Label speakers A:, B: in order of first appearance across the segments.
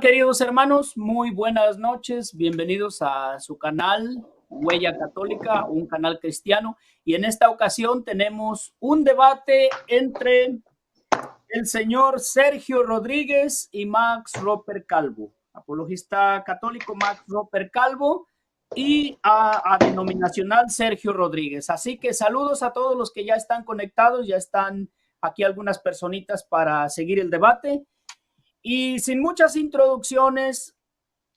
A: tal, queridos hermanos? Muy buenas noches. Bienvenidos a su canal Huella Católica, un canal cristiano. Y en esta ocasión tenemos un debate entre el señor Sergio Rodríguez y Max Roper Calvo, apologista católico Max Roper Calvo y a denominacional Sergio Rodríguez. Así que saludos a todos los que ya están conectados, ya están aquí algunas personitas para seguir el debate. Y sin muchas introducciones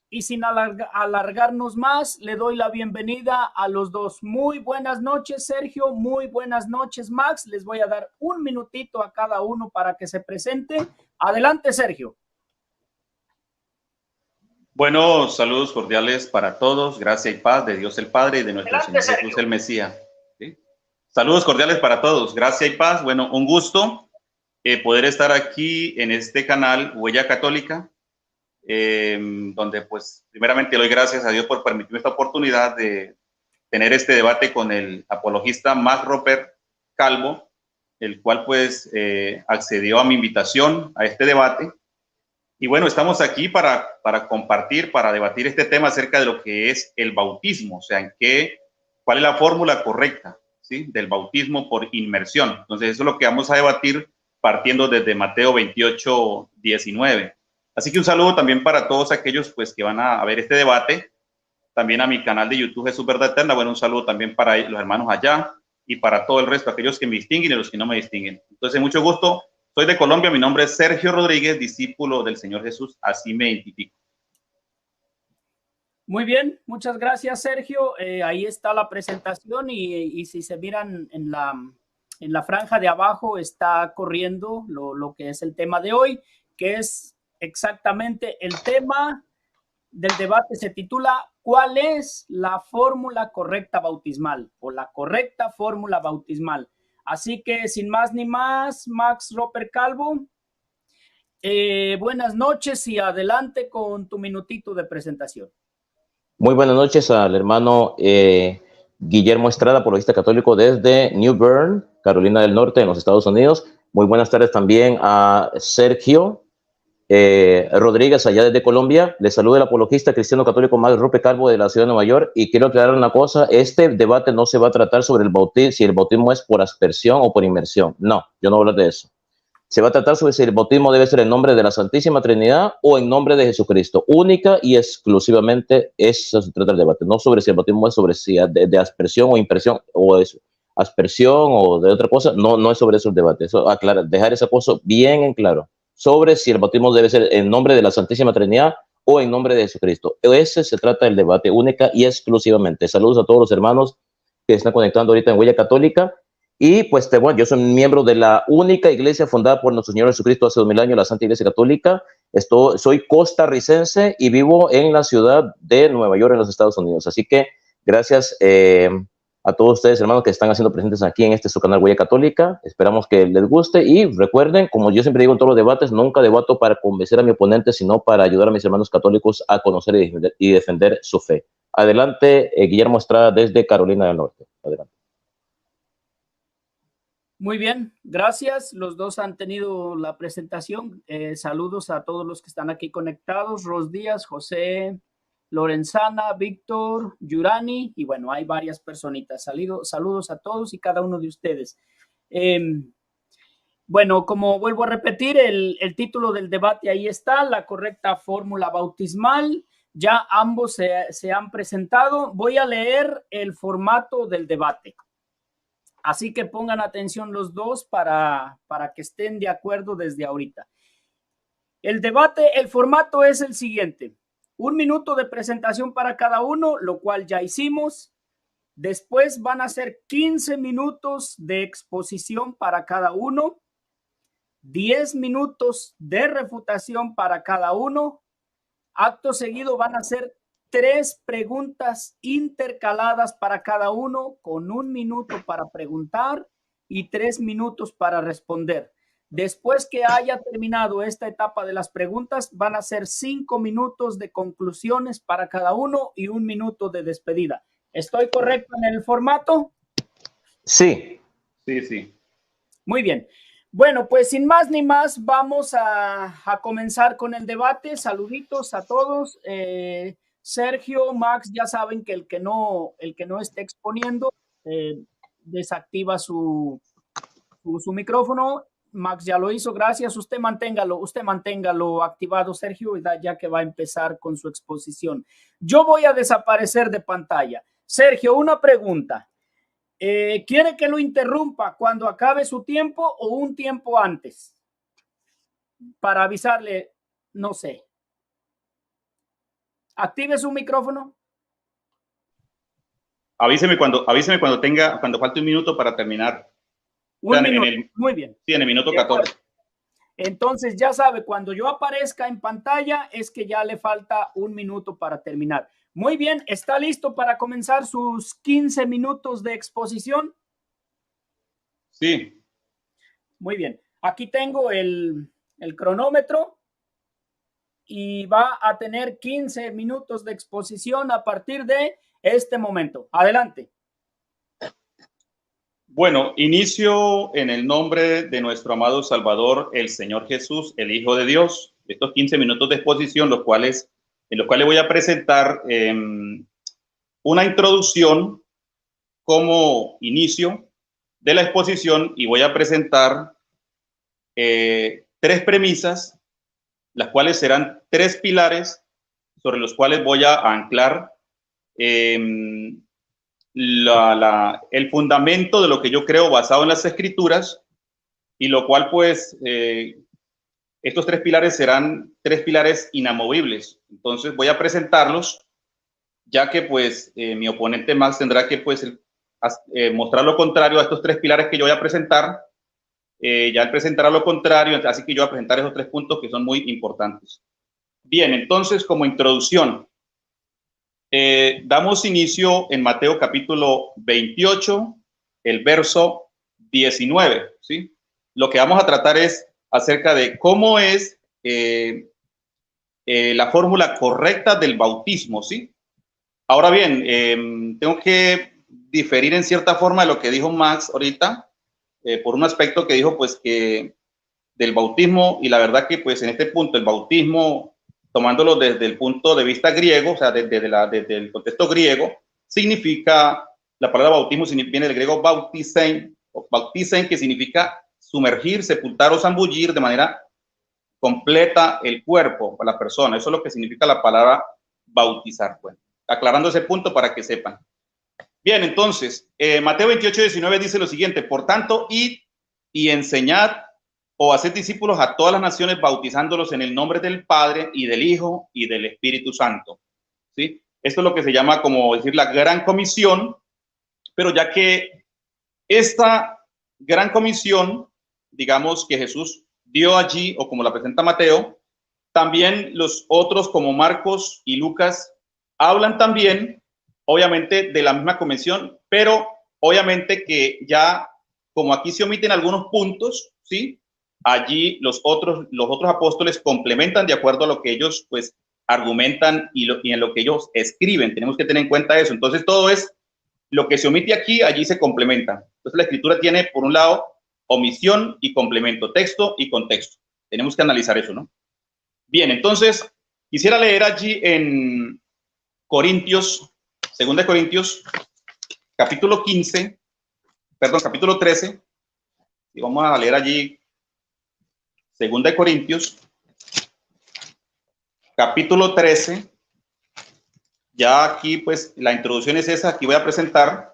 A: y sin alargarnos más, le doy la bienvenida a los dos. Muy buenas noches, Sergio. Muy buenas noches, Max. Les voy a dar un minutito a cada uno para que se presente. Adelante, Sergio.
B: Bueno, saludos cordiales para todos. Gracia y paz de Dios el Padre y de nuestro
A: Adelante,
B: Señor
A: Sergio.
B: Jesús el Mesías. ¿Sí? Saludos cordiales para todos. Gracia y paz. Bueno, un gusto poder estar aquí en este canal Huella Católica, donde pues primeramente doy gracias a Dios por permitirme esta oportunidad de tener este debate con el apologista Max Roper Calvo, el cual pues accedió a mi invitación a este debate. Y bueno, estamos aquí para compartir, para debatir este tema acerca de lo que es el bautismo, o sea, cuál es la fórmula correcta, ¿sí?, del bautismo por inmersión. Entonces, eso es lo que vamos a debatir partiendo desde Mateo 28, 19. Así que un saludo también para todos aquellos pues que van a ver este debate, también a mi canal de YouTube Jesús Verdad Eterna. Bueno, un saludo también para los hermanos allá y para todo el resto, aquellos que me distinguen y los que no me distinguen. Entonces, mucho gusto. Soy de Colombia, mi nombre es Sergio Rodríguez, discípulo del Señor Jesús, así me identifico.
A: Muy bien, muchas gracias, Sergio. Ahí está la presentación y si se miran en la franja de abajo está corriendo lo que es el tema de hoy, que es exactamente el tema del debate. Se titula ¿cuál es la fórmula correcta bautismal o la correcta fórmula bautismal? Así que sin más ni más, Max Roper Calvo, buenas noches y adelante con tu minutito de presentación.
C: Muy buenas noches al hermano Guillermo Estrada, apologista católico desde New Bern, Carolina del Norte, en los Estados Unidos. Muy buenas tardes también a Sergio Rodríguez, allá desde Colombia. Les saluda el apologista cristiano católico Max Roper Calvo de la ciudad de Nueva York. Y quiero aclarar una cosa: este debate no se va a tratar sobre el bautismo, si el bautismo es por aspersión o por inmersión. No, yo no voy a hablar de eso. Se va a tratar sobre si el bautismo debe ser en nombre de la Santísima Trinidad o en nombre de Jesucristo. Única y exclusivamente eso se trata el debate. No sobre si el bautismo es sobre si de aspersión o impresión o es aspersión o de otra cosa. No, no es sobre eso el debate. Eso, aclarar, dejar esa cosa bien en claro. Sobre si el bautismo debe ser en nombre de la Santísima Trinidad o en nombre de Jesucristo. Ese se trata del debate única y exclusivamente. Saludos a todos los hermanos que están conectando ahorita en Huella Católica. Y pues bueno, yo soy miembro de la única iglesia fundada por nuestro Señor Jesucristo hace 2000 años, la Santa Iglesia Católica. Soy costarricense y vivo en la ciudad de Nueva York, en los Estados Unidos. Así que gracias a todos ustedes, hermanos, que están haciendo presentes aquí en su canal Huella Católica. Esperamos que les guste y recuerden, como yo siempre digo en todos los debates, nunca debato para convencer a mi oponente, sino para ayudar a mis hermanos católicos a conocer y defender su fe. Adelante, Guillermo Estrada desde Carolina del Norte. Adelante.
A: Muy bien, gracias. Los dos han tenido la presentación. Saludos a todos los que están aquí conectados. Ros Díaz, José Lorenzana, Víctor, Yurani, y bueno, hay varias personitas. Saludos a todos y cada uno de ustedes. Bueno, como vuelvo a repetir, el título del debate ahí está, la correcta fórmula bautismal. Ya ambos se han presentado. Voy a leer el formato del debate. Así que pongan atención los dos para que estén de acuerdo desde ahorita. El debate, el formato es el siguiente: 1 minuto de presentación para cada uno, lo cual ya hicimos. Después van a ser 15 minutos de exposición para cada uno, 10 minutos de refutación para cada uno. Acto seguido van a ser 3 preguntas intercaladas para cada uno, con 1 minuto para preguntar y 3 minutos para responder. Después que haya terminado esta etapa de las preguntas, van a ser 5 minutos de conclusiones para cada uno y 1 minuto de despedida. ¿Estoy correcto en el formato?
C: Sí.
B: Sí, sí.
A: Muy bien. Bueno, pues sin más ni más, vamos a comenzar con el debate. Saluditos a todos. Sergio, Max, ya saben que el que no esté exponiendo, desactiva su micrófono. Max ya lo hizo, gracias. Usted manténgalo activado, Sergio, ya que va a empezar con su exposición. Yo voy a desaparecer de pantalla. Sergio, una pregunta. ¿Quiere que lo interrumpa cuando acabe su tiempo o un tiempo antes? Para avisarle, no sé. Active su micrófono.
B: Avíseme cuando falte un minuto para terminar.
A: Un minuto. Muy bien.
B: Sí, en el minuto 14.
A: Entonces ya sabe, cuando yo aparezca en pantalla es que ya le falta un minuto para terminar. Muy bien, ¿está listo para comenzar sus 15 minutos de exposición?
B: Sí.
A: Muy bien. Aquí tengo el cronómetro y va a tener 15 minutos de exposición a partir de este momento. Adelante.
B: Bueno, inicio en el nombre de nuestro amado Salvador, el Señor Jesús, el Hijo de Dios. Estos 15 minutos de exposición, en los cuales voy a presentar una introducción como inicio de la exposición y voy a presentar 3 premisas, las cuales serán 3 pilares sobre los cuales voy a anclar el fundamento de lo que yo creo basado en las Escrituras, y lo cual pues estos 3 pilares serán 3 pilares inamovibles. Entonces voy a presentarlos, ya que pues mi oponente Max tendrá que pues mostrar lo contrario a estos 3 pilares que yo voy a presentar. Ya él presentará lo contrario, así que yo voy a presentar esos 3 puntos que son muy importantes. Bien, entonces como introducción, damos inicio en Mateo capítulo 28, el verso 19, ¿sí? Lo que vamos a tratar es acerca de cómo es la fórmula correcta del bautismo, ¿sí? Ahora bien, tengo que diferir en cierta forma de lo que dijo Max ahorita, por un aspecto que dijo pues que del bautismo, y la verdad que pues en este punto el bautismo, tomándolo desde el punto de vista griego, o sea, desde el contexto griego, significa, la palabra bautismo viene del griego bautizein, que significa sumergir, sepultar o zambullir de manera completa el cuerpo para la persona. Eso es lo que significa la palabra bautizar. Bueno, aclarando ese punto para que sepan. Bien, entonces, Mateo 28, 19 dice lo siguiente: por tanto, id y enseñad o haced discípulos a todas las naciones, bautizándolos en el nombre del Padre y del Hijo y del Espíritu Santo. ¿Sí? Esto es lo que se llama, como decir, la gran comisión, pero ya que esta gran comisión, digamos, que Jesús dio allí, o como la presenta Mateo, también los otros como Marcos y Lucas hablan también, obviamente, de la misma comisión, pero obviamente que ya, como aquí se omiten algunos puntos, ¿sí? Allí los otros apóstoles complementan de acuerdo a lo que ellos pues argumentan y en lo que ellos escriben. Tenemos que tener en cuenta eso. Entonces todo es lo que se omite aquí, allí se complementa. Entonces la escritura tiene por un lado omisión y complemento, texto y contexto. Tenemos que analizar eso, ¿no? Bien, entonces quisiera leer allí en Corintios, 2 Corintios, capítulo 13, y vamos a leer allí 2 Corintios, capítulo 13. Ya aquí, pues, la introducción es esa. Aquí voy a presentar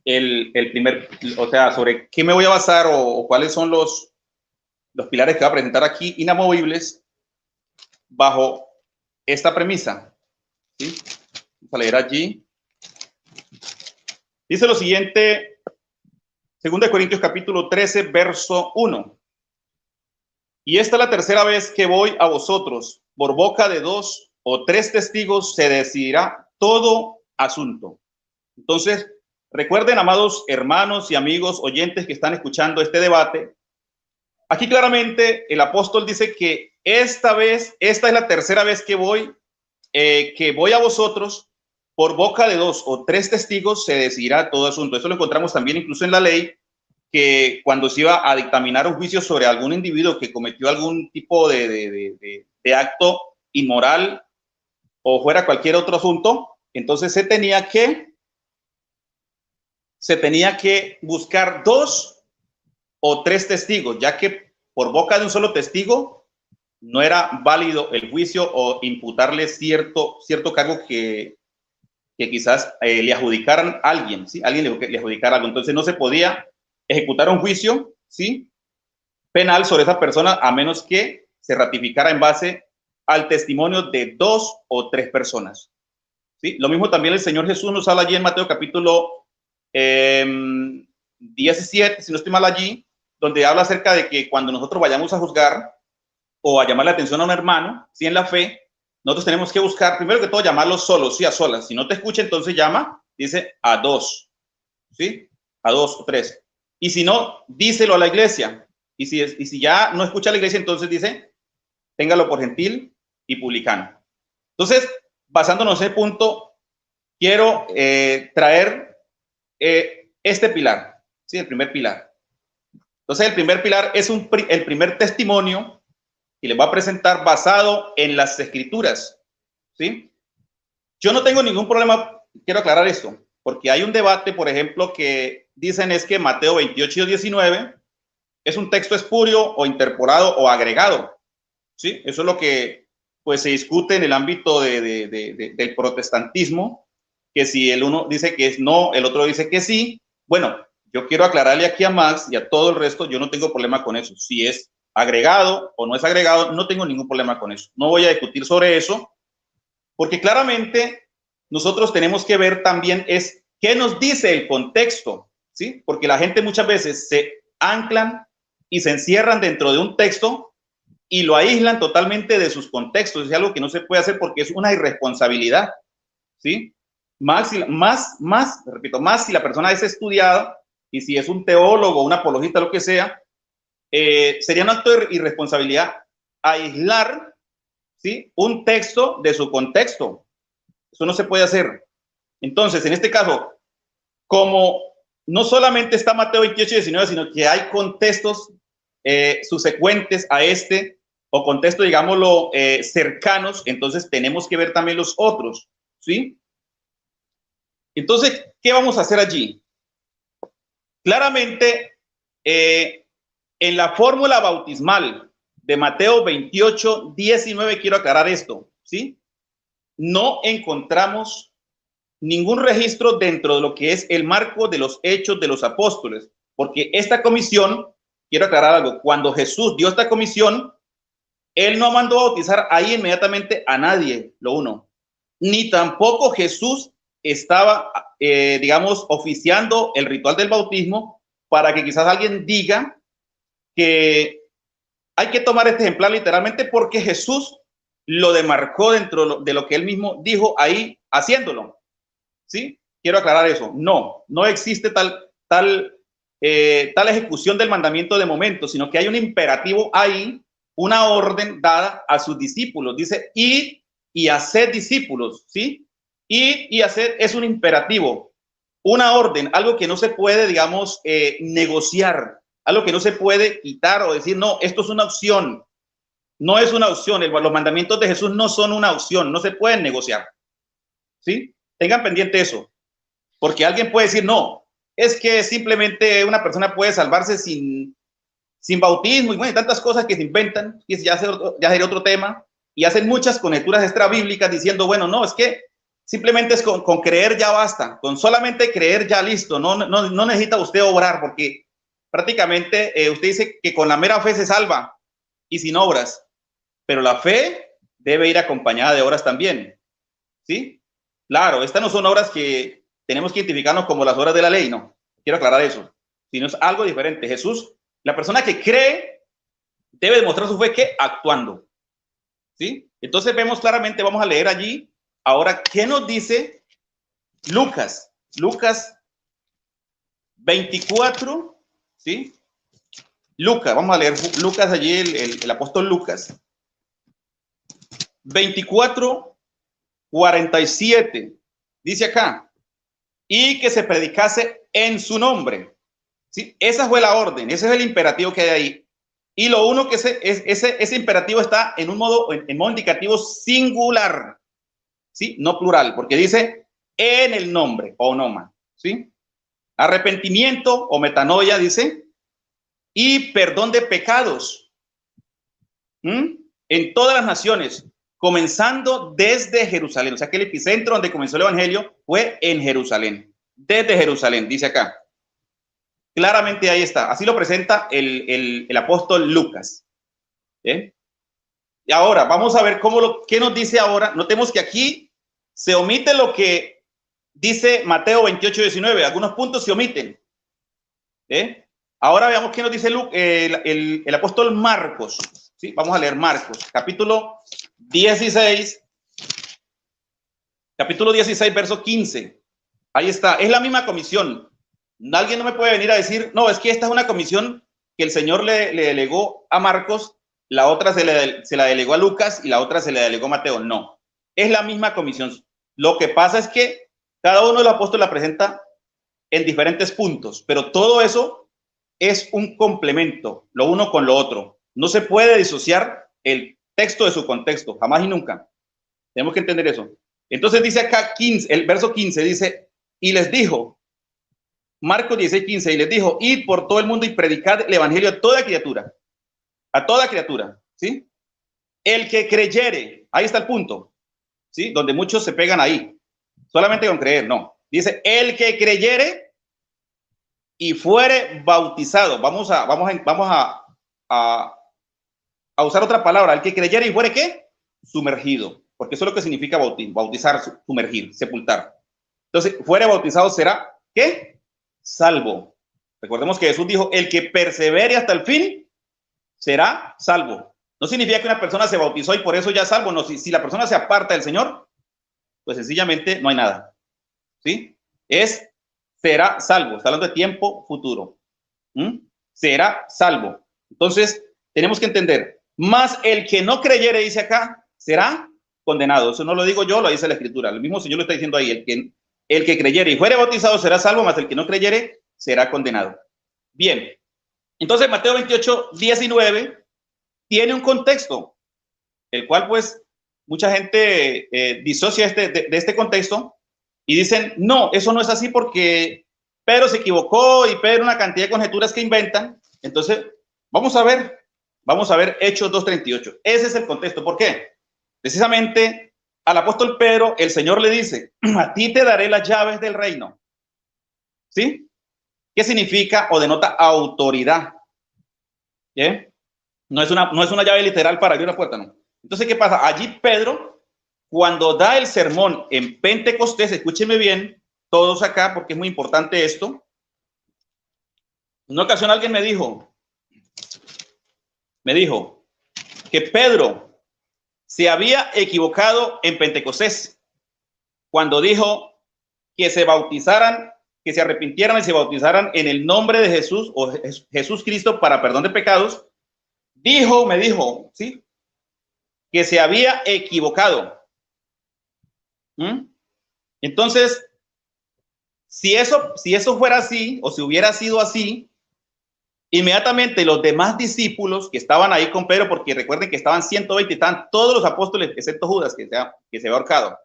B: el primer, o sea, sobre qué me voy a basar o cuáles son los pilares que voy a presentar aquí, inamovibles, bajo esta premisa. ¿Sí? Vamos a leer allí. Dice lo siguiente, 2 Corintios capítulo 13, verso 1. Y esta es la tercera vez que voy a vosotros, por boca de 2 o 3 testigos se decidirá todo asunto. Entonces, recuerden, amados hermanos y amigos oyentes que están escuchando este debate, aquí claramente el apóstol dice que esta es la tercera vez que voy a vosotros, por boca de 2 o 3 testigos se decidirá todo asunto. Eso lo encontramos también incluso en la ley, que cuando se iba a dictaminar un juicio sobre algún individuo que cometió algún tipo de acto inmoral o fuera cualquier otro asunto, entonces se tenía que buscar 2 o 3 testigos, ya que por boca de un solo testigo no era válido el juicio o imputarle cierto cargo que quizás le adjudicaran a alguien, ¿sí? Alguien le adjudicara algo. Entonces no se podía ejecutar un juicio, ¿sí?, penal sobre esa persona a menos que se ratificara en base al testimonio de 2 o 3 personas, ¿sí? Lo mismo también el Señor Jesús nos habla allí en Mateo capítulo 17, si no estoy mal allí, donde habla acerca de que cuando nosotros vayamos a juzgar o a llamar la atención a un hermano, ¿sí?, en la fe, nosotros tenemos que buscar, primero que todo, llamarlo solo, sí, a solas. Si no te escucha, entonces llama, dice a 2, ¿sí? A 2 o 3. Y si no, díselo a la iglesia. Y si ya no escucha a la iglesia, entonces dice, téngalo por gentil y publicano. Entonces, basándonos en ese punto, quiero traer este pilar, ¿sí? El primer pilar. Entonces, el primer pilar es el primer testimonio y les voy a presentar basado en las escrituras, ¿sí? Yo no tengo ningún problema, quiero aclarar esto, porque hay un debate, por ejemplo, que dicen es que Mateo 28 y 19 es un texto espurio o interpolado o agregado, ¿sí? Eso es lo que pues se discute en el ámbito del protestantismo, que si el uno dice que es no, el otro dice que sí. Bueno, yo quiero aclararle aquí a Max y a todo el resto, yo no tengo problema con eso. Si es agregado o no es agregado, no tengo ningún problema con eso. No voy a discutir sobre eso, porque claramente nosotros tenemos que ver también es qué nos dice el contexto, ¿sí? Porque la gente muchas veces se anclan y se encierran dentro de un texto y lo aíslan totalmente de sus contextos. Es algo que no se puede hacer porque es una irresponsabilidad, ¿sí? Más si la persona es estudiada y si es un teólogo, un apologista, lo que sea, sería un acto de irresponsabilidad aislar, ¿sí?, un texto de su contexto. Eso no se puede hacer. Entonces, en este caso, como no solamente está Mateo 28 y 19, sino que hay contextos subsecuentes a este, o contextos, digámoslo, cercanos, entonces tenemos que ver también los otros, ¿sí? Entonces, ¿qué vamos a hacer allí? Claramente, en la fórmula bautismal de Mateo 28, 19, quiero aclarar esto, ¿sí? No encontramos ningún registro dentro de lo que es el marco de los hechos de los apóstoles, porque esta comisión, quiero aclarar algo, cuando Jesús dio esta comisión, él no mandó a bautizar ahí inmediatamente a nadie, lo uno, ni tampoco Jesús estaba, digamos, oficiando el ritual del bautismo para que quizás alguien diga que hay que tomar este ejemplar literalmente porque Jesús lo demarcó dentro de lo que él mismo dijo ahí haciéndolo, ¿sí? Quiero aclarar eso. No existe tal ejecución del mandamiento de momento, sino que hay un imperativo ahí, una orden dada a sus discípulos. Dice, id y haced discípulos, ¿sí? Id y haced es un imperativo, una orden, algo que no se puede, digamos, negociar, algo que no se puede quitar o decir, no, esto es una opción. No es una opción. Los mandamientos de Jesús no son una opción, no se pueden negociar, ¿sí? Tengan pendiente eso, porque alguien puede decir, no, es que simplemente una persona puede salvarse sin bautismo y bueno, tantas cosas que se inventan, y ya sería otro tema, y hacen muchas conjeturas extrabíblicas diciendo, bueno, no, es que simplemente es con creer ya basta, con solamente creer ya listo, no necesita usted obrar, porque prácticamente usted dice que con la mera fe se salva y sin obras, pero la fe debe ir acompañada de obras también, ¿sí? Claro, estas no son obras que tenemos que identificarnos como las obras de la ley, no, quiero aclarar eso, sino es algo diferente. Jesús, la persona que cree debe demostrar su fe que actuando, ¿sí? Entonces vemos claramente, vamos a leer allí ahora qué nos dice Lucas 24, ¿sí? Lucas, vamos a leer Lucas allí, el apóstol Lucas 24, 47, dice acá, y que se predicase en su nombre, ¿sí? Esa fue la orden, ese es el imperativo que hay ahí. Y lo uno que ese imperativo está en modo indicativo singular, ¿sí? No plural, porque dice en el nombre, onoma, ¿sí? Arrepentimiento o metanoia, dice, y perdón de pecados en todas las naciones, comenzando desde Jerusalén. O sea que el epicentro donde comenzó el evangelio fue en Jerusalén, desde Jerusalén, dice acá. Claramente ahí está, así lo presenta el apóstol Lucas. ¿Eh? Y ahora vamos a ver qué nos dice ahora. Notemos que aquí se omite lo que dice Mateo 28:19. Algunos puntos se omiten. Ahora veamos qué nos dice el apóstol Marcos. ¿Sí? Vamos a leer Marcos, capítulo 16, verso 15. Ahí está, es la misma comisión. Alguien no me puede venir a decir, no, es que esta es una comisión que el Señor le delegó a Marcos, la otra se la delegó a Lucas y la otra se la delegó a Mateo. No, es la misma comisión. Lo que pasa es que cada uno de los apóstoles la presenta en diferentes puntos, pero todo eso es un complemento, lo uno con lo otro. No se puede disociar el texto de su contexto, jamás y nunca. Tenemos que entender eso. Entonces dice acá 15, el verso 15 dice, y les dijo, Marcos 16:15, y les dijo, id por todo el mundo y predicad el evangelio a toda criatura, ¿sí? El que creyere, ahí está el punto, ¿sí? Donde muchos se pegan ahí, solamente con creer, no. Dice, el que creyere y fuere bautizado, vamos a usar otra palabra, el que creyere y fuere, ¿qué? Sumergido, porque eso es lo que significa bautizar, sumergir, sepultar. Entonces, fuere bautizado será, ¿qué? Salvo. Recordemos que Jesús dijo, el que persevere hasta el fin será salvo. No significa que una persona se bautizó y por eso ya es salvo. No, si la persona se aparta del Señor, pues sencillamente no hay nada. ¿Sí? Será salvo. Está hablando de tiempo futuro. Será salvo. Entonces, tenemos que entender, más el que no creyere, dice acá, será condenado. Eso no lo digo yo, lo dice la Escritura. El mismo Señor lo está diciendo ahí, el que creyere y fuere bautizado será salvo, más el que no creyere será condenado. Bien, entonces Mateo 28:19 tiene un contexto, el cual pues mucha gente disocia de este contexto y dicen, no, eso no es así porque Pedro se equivocó y Pedro una cantidad de conjeturas que inventan. Entonces, vamos a ver Hechos 2:38. Ese es el contexto. ¿Por qué? Precisamente al apóstol Pedro, el Señor le dice, a ti te daré las llaves del reino. ¿Sí? ¿Qué significa o denota autoridad? ¿Eh? No es una llave literal para abrir una puerta, no. Entonces, ¿qué pasa? Allí Pedro, cuando da el sermón en Pentecostés, escúchenme bien, todos acá, porque es muy importante esto. En una ocasión alguien me dijo que Pedro se había equivocado en Pentecostés cuando dijo que se bautizaran, que se arrepintieran y se bautizaran en el nombre de Jesús o Jesús Cristo para perdón de pecados. Me dijo, ¿sí? Que se había equivocado. Entonces, si eso fuera así o si hubiera sido así, inmediatamente los demás discípulos que estaban ahí con Pedro, porque recuerden que estaban 120, estaban todos los apóstoles, excepto Judas, que se había ahorcado.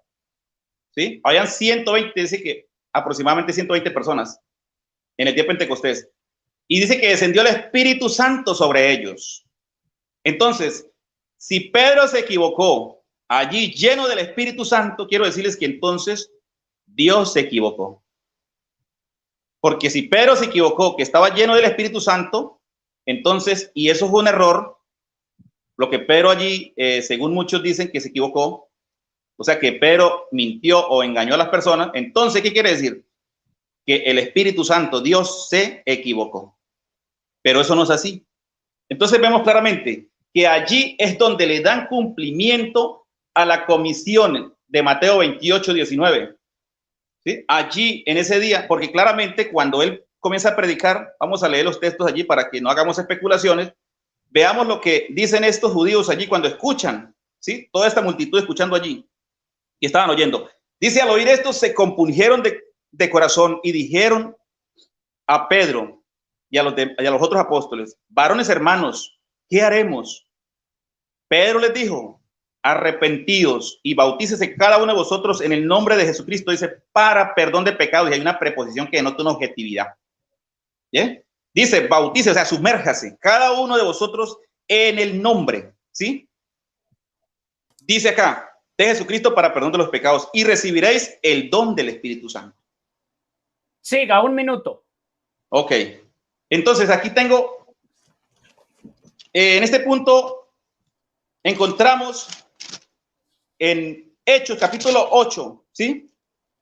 B: ¿Sí? Habían 120, dice que aproximadamente 120 personas en el día de Pentecostés. Y dice que descendió el Espíritu Santo sobre ellos. Entonces, si Pedro se equivocó allí lleno del Espíritu Santo, quiero decirles que entonces Dios se equivocó. Porque si Pedro se equivocó, que estaba lleno del Espíritu Santo, entonces, y eso fue un error, lo que Pedro allí, según muchos dicen que se equivocó, o sea que Pedro mintió o engañó a las personas, entonces, ¿qué quiere decir? Que el Espíritu Santo, Dios, se equivocó. Pero eso no es así. Entonces vemos claramente que allí es donde le dan cumplimiento a la comisión de Mateo 28:19. ¿Sí? Allí, en ese día, porque claramente cuando él comienza a predicar, vamos a leer los textos allí para que no hagamos especulaciones, veamos lo que dicen estos judíos allí cuando escuchan, ¿sí? Toda esta multitud escuchando allí y estaban oyendo. Dice, al oír esto se compungieron de corazón y dijeron a Pedro y a los otros apóstoles: varones hermanos, ¿qué haremos? Pedro les dijo: arrepentíos y bautícese cada uno de vosotros en el nombre de Jesucristo, dice, para perdón de pecados. Y hay una preposición que denota una objetividad. ¿Bien? Dice, bautícese, o sea, sumérjase cada uno de vosotros en el nombre, ¿sí? Dice acá, de Jesucristo para perdón de los pecados, y recibiréis el don del Espíritu Santo.
A: Siga, 1 minuto.
B: Ok. Entonces, aquí tengo, en este punto, encontramos en Hechos capítulo 8, ¿sí?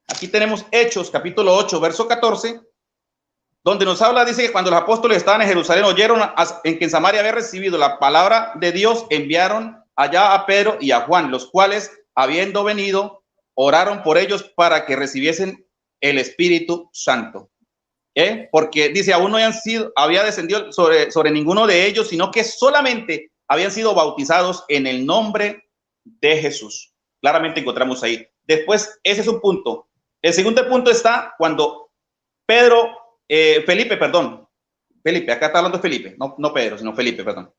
B: Aquí tenemos Hechos capítulo 8, verso 14, donde nos habla, dice que cuando los apóstoles estaban en Jerusalén, oyeron en que en Samaria había recibido la palabra de Dios, enviaron allá a Pedro y a Juan, los cuales, habiendo venido, oraron por ellos para que recibiesen el Espíritu Santo. Porque dice, aún no había descendido sobre ninguno de ellos, sino que solamente habían sido bautizados en el nombre de Jesús. Claramente encontramos ahí. Después, ese es un punto. El segundo punto está cuando Felipe, acá está hablando Felipe, no Pedro, sino Felipe, perdón.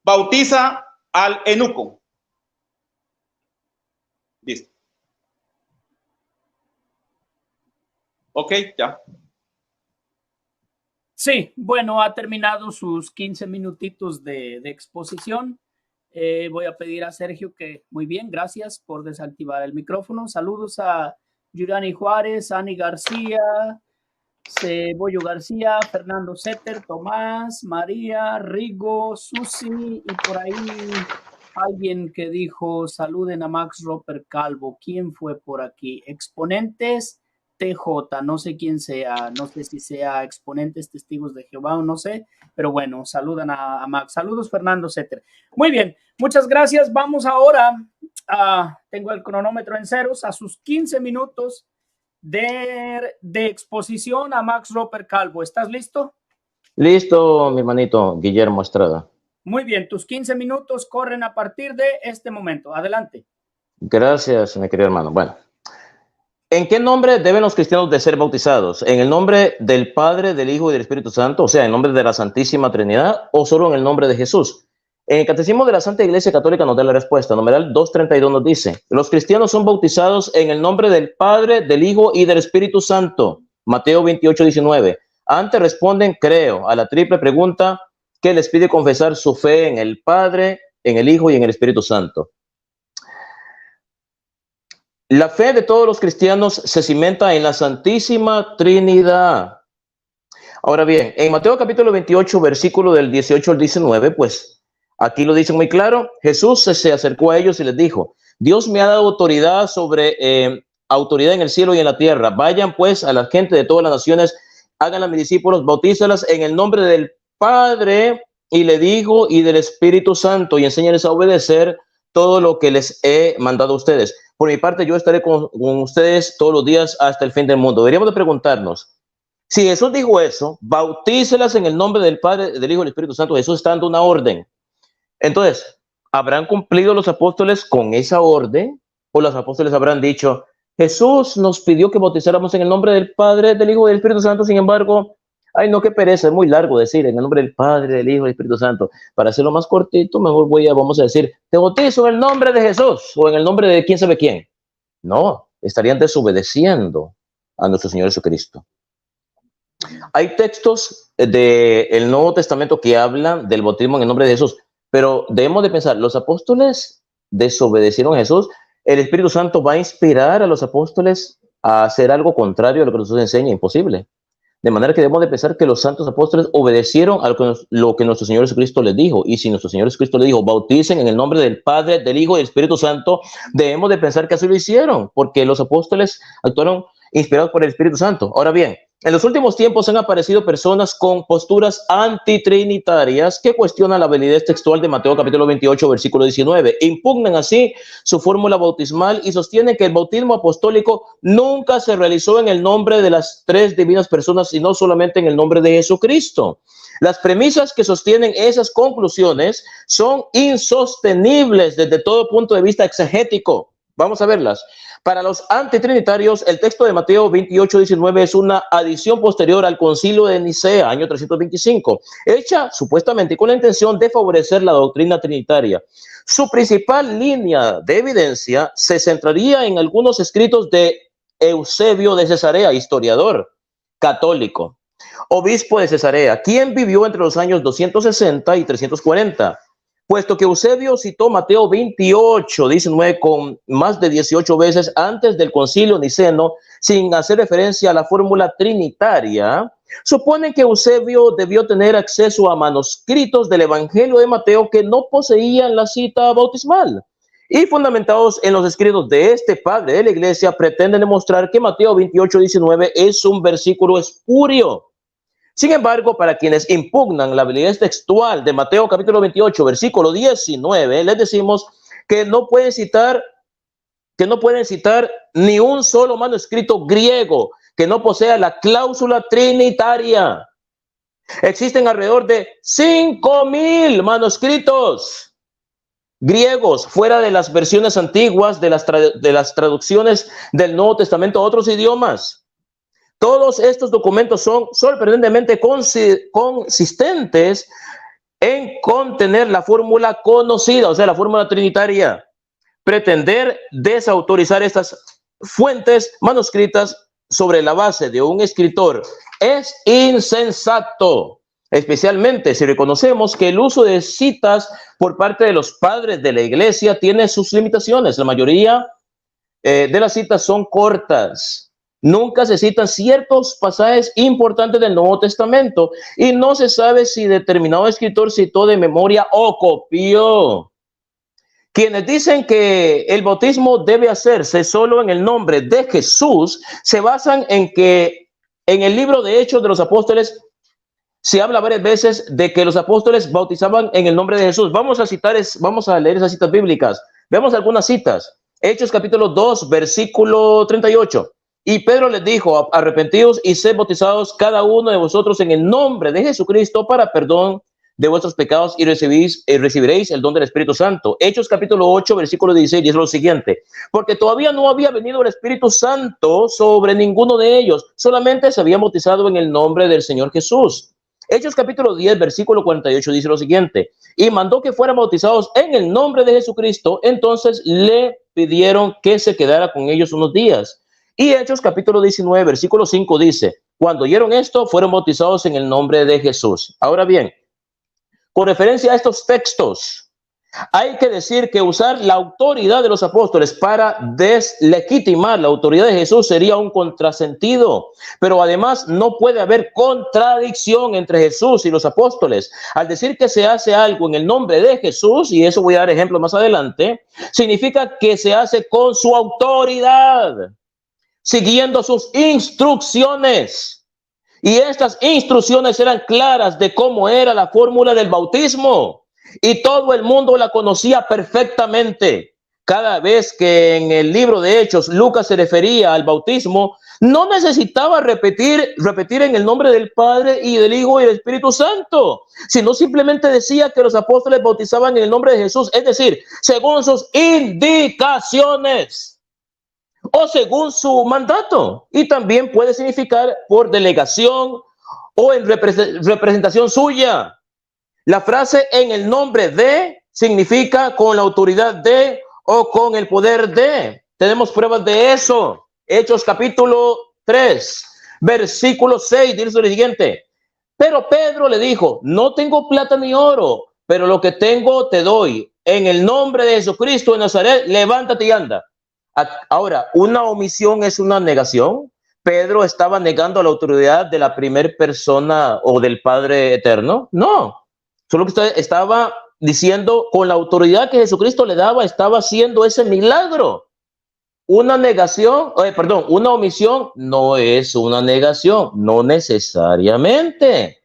B: Bautiza al eunuco. Listo. Ok, ya.
A: Sí, bueno, ha terminado sus 15 minutitos de exposición. Voy a pedir a Sergio que, muy bien, gracias por desactivar el micrófono. Saludos a Yurani Juárez, Ani García, Cebollo García, Fernando Setter, Tomás, María, Rigo, Susi, y por ahí alguien que dijo, saluden a Max Roper Calvo. ¿Quién fue por aquí? Exponentes TJ, no sé quién sea, no sé si sea Exponentes Testigos de Jehová o no sé, pero bueno, saludan a Max. Saludos, Fernando Setter. Muy bien, muchas gracias. Vamos ahora tengo el cronómetro en ceros, a sus 15 minutos de exposición a Max Roper Calvo. ¿Estás listo?
C: Listo, mi hermanito Guillermo Estrada.
A: Muy bien, tus 15 minutos corren a partir de este momento. Adelante.
C: Gracias, mi querido hermano. Bueno, ¿en qué nombre deben los cristianos de ser bautizados? ¿En el nombre del Padre, del Hijo y del Espíritu Santo? O sea, ¿en el nombre de la Santísima Trinidad o solo en el nombre de Jesús? En el Catecismo de la Santa Iglesia Católica nos da la respuesta. Numeral 232 nos dice, los cristianos son bautizados en el nombre del Padre, del Hijo y del Espíritu Santo. Mateo 28, 19. Antes responden, creo, a la triple pregunta que les pide confesar su fe en el Padre, en el Hijo y en el Espíritu Santo. La fe de todos los cristianos se cimenta en la Santísima Trinidad. Ahora bien, en Mateo capítulo 28, versículo del 18 al 19, pues aquí lo dicen muy claro. Jesús se acercó a ellos y les dijo, Dios me ha dado autoridad autoridad en el cielo y en la tierra. Vayan pues a la gente de todas las naciones, háganlas mis discípulos, bautízalas en el nombre del Padre, y le digo, y del Espíritu Santo, y enséñales a obedecer todo lo que les he mandado a ustedes. Por mi parte, yo estaré con ustedes todos los días hasta el fin del mundo. Deberíamos de preguntarnos, si Jesús dijo eso, bautícelas en el nombre del Padre, del Hijo y del Espíritu Santo, Jesús está dando una orden. Entonces, ¿habrán cumplido los apóstoles con esa orden? ¿O los apóstoles habrán dicho, Jesús nos pidió que bautizáramos en el nombre del Padre, del Hijo y del Espíritu Santo, sin embargo, ay no, qué pereza, es muy largo decir en el nombre del Padre, del Hijo y del Espíritu Santo. Para hacerlo más cortito, mejor vamos a decir, te bautizo en el nombre de Jesús o en el nombre de quién sabe quién. No, estarían desobedeciendo a nuestro Señor Jesucristo. Hay textos del Nuevo Testamento que hablan del bautismo en el nombre de Jesús, pero debemos de pensar, los apóstoles desobedecieron a Jesús. ¿El Espíritu Santo va a inspirar a los apóstoles a hacer algo contrario a lo que Jesús enseña? Imposible. De manera que debemos de pensar que los santos apóstoles obedecieron a lo que nuestro Señor Jesucristo les dijo. Y si nuestro Señor Jesucristo les dijo, bauticen en el nombre del Padre, del Hijo y del Espíritu Santo, debemos de pensar que así lo hicieron, porque los apóstoles actuaron inspirados por el Espíritu Santo. Ahora bien, en los últimos tiempos han aparecido personas con posturas antitrinitarias que cuestionan la validez textual de Mateo capítulo 28, versículo 19. Impugnan así su fórmula bautismal y sostienen que el bautismo apostólico nunca se realizó en el nombre de las tres divinas personas, sino solamente en el nombre de Jesucristo. Las premisas que sostienen esas conclusiones son insostenibles desde todo punto de vista exegético. Vamos a verlas. Para los antitrinitarios, el texto de Mateo 28:19 es una adición posterior al concilio de Nicea, año 325, hecha supuestamente con la intención de favorecer la doctrina trinitaria. Su principal línea de evidencia se centraría en algunos escritos de Eusebio de Cesarea, historiador católico, obispo de Cesarea, quien vivió entre los años 260 y 340. Puesto que Eusebio citó Mateo 28:19 con más de 18 veces antes del concilio niceno, sin hacer referencia a la fórmula trinitaria, suponen que Eusebio debió tener acceso a manuscritos del Evangelio de Mateo que no poseían la cita bautismal. Y fundamentados en los escritos de este padre de la iglesia, pretenden demostrar que Mateo 28:19 es un versículo espurio. Sin embargo, para quienes impugnan la validez textual de Mateo capítulo 28, versículo 19, les decimos que no pueden citar ni un solo manuscrito griego que no posea la cláusula trinitaria. Existen alrededor de 5,000 manuscritos griegos fuera de las versiones antiguas de las traducciones del Nuevo Testamento a otros idiomas. Todos estos documentos son sorprendentemente consistentes en contener la fórmula conocida, o sea, la fórmula trinitaria. Pretender desautorizar estas fuentes manuscritas sobre la base de un escritor es insensato, especialmente si reconocemos que el uso de citas por parte de los padres de la iglesia tiene sus limitaciones. La mayoría de las citas son cortas. Nunca se citan ciertos pasajes importantes del Nuevo Testamento y no se sabe si determinado escritor citó de memoria o copió. Quienes dicen que el bautismo debe hacerse solo en el nombre de Jesús se basan en que en el libro de Hechos de los Apóstoles se habla varias veces de que los apóstoles bautizaban en el nombre de Jesús. Vamos a leer esas citas bíblicas. Veamos algunas citas. Hechos capítulo 2, versículo 38. Y Pedro les dijo: arrepentidos y sed bautizados cada uno de vosotros en el nombre de Jesucristo para perdón de vuestros pecados y recibiréis el don del Espíritu Santo. Hechos capítulo 8, versículo 16, dice lo siguiente: porque todavía no había venido el Espíritu Santo sobre ninguno de ellos, solamente se habían bautizado en el nombre del Señor Jesús. Hechos capítulo 10, versículo 48, dice lo siguiente: y mandó que fueran bautizados en el nombre de Jesucristo. Entonces le pidieron que se quedara con ellos unos días. Y Hechos capítulo 19, versículo 5 dice: cuando oyeron esto, fueron bautizados en el nombre de Jesús. Ahora bien, con referencia a estos textos, hay que decir que usar la autoridad de los apóstoles para deslegitimar la autoridad de Jesús sería un contrasentido. Pero además no puede haber contradicción entre Jesús y los apóstoles. Al decir que se hace algo en el nombre de Jesús, y eso voy a dar ejemplo más adelante, significa que se hace con su autoridad, siguiendo sus instrucciones. Y estas instrucciones eran claras de cómo era la fórmula del bautismo. Y todo el mundo la conocía perfectamente. Cada vez que en el libro de Hechos Lucas se refería al bautismo, no necesitaba repetir en el nombre del Padre y del Hijo y del Espíritu Santo, sino simplemente decía que los apóstoles bautizaban en el nombre de Jesús, es decir, según sus indicaciones o según su mandato. Y también puede significar por delegación o en representación suya. La frase en el nombre de significa con la autoridad de o con el poder de. Tenemos pruebas de eso. Hechos capítulo 3, versículo 6, dice lo siguiente: pero Pedro le dijo: no tengo plata ni oro, pero lo que tengo te doy. En el nombre de Jesucristo de Nazaret, levántate y anda. Ahora, ¿una omisión es una negación? ¿Pedro estaba negando la autoridad de la primera persona o del Padre Eterno? No, solo que usted estaba diciendo con la autoridad que Jesucristo le daba, estaba haciendo ese milagro. Una omisión no es una negación, no necesariamente.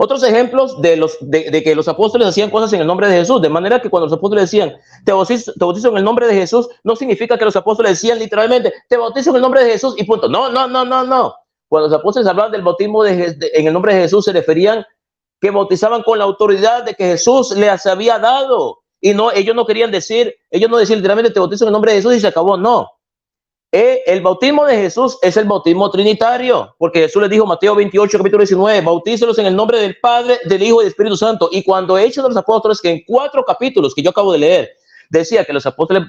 C: Otros ejemplos de que los apóstoles hacían cosas en el nombre de Jesús, de manera que cuando los apóstoles decían te bautizo en el nombre de Jesús, no significa que los apóstoles decían literalmente te bautizo en el nombre de Jesús y punto. No. Cuando los apóstoles hablaban del bautismo en el nombre de Jesús, se referían que bautizaban con la autoridad de que Jesús les había dado. Y no, ellos no decían literalmente te bautizo en el nombre de Jesús y se acabó. No. El bautismo de Jesús es el bautismo trinitario, porque Jesús les dijo, Mateo 28, capítulo 19, bautícelos en el nombre del Padre, del Hijo y del Espíritu Santo. Y cuando Hechos de los Apóstoles, que en 4 capítulos que yo acabo de leer, decía que los apóstoles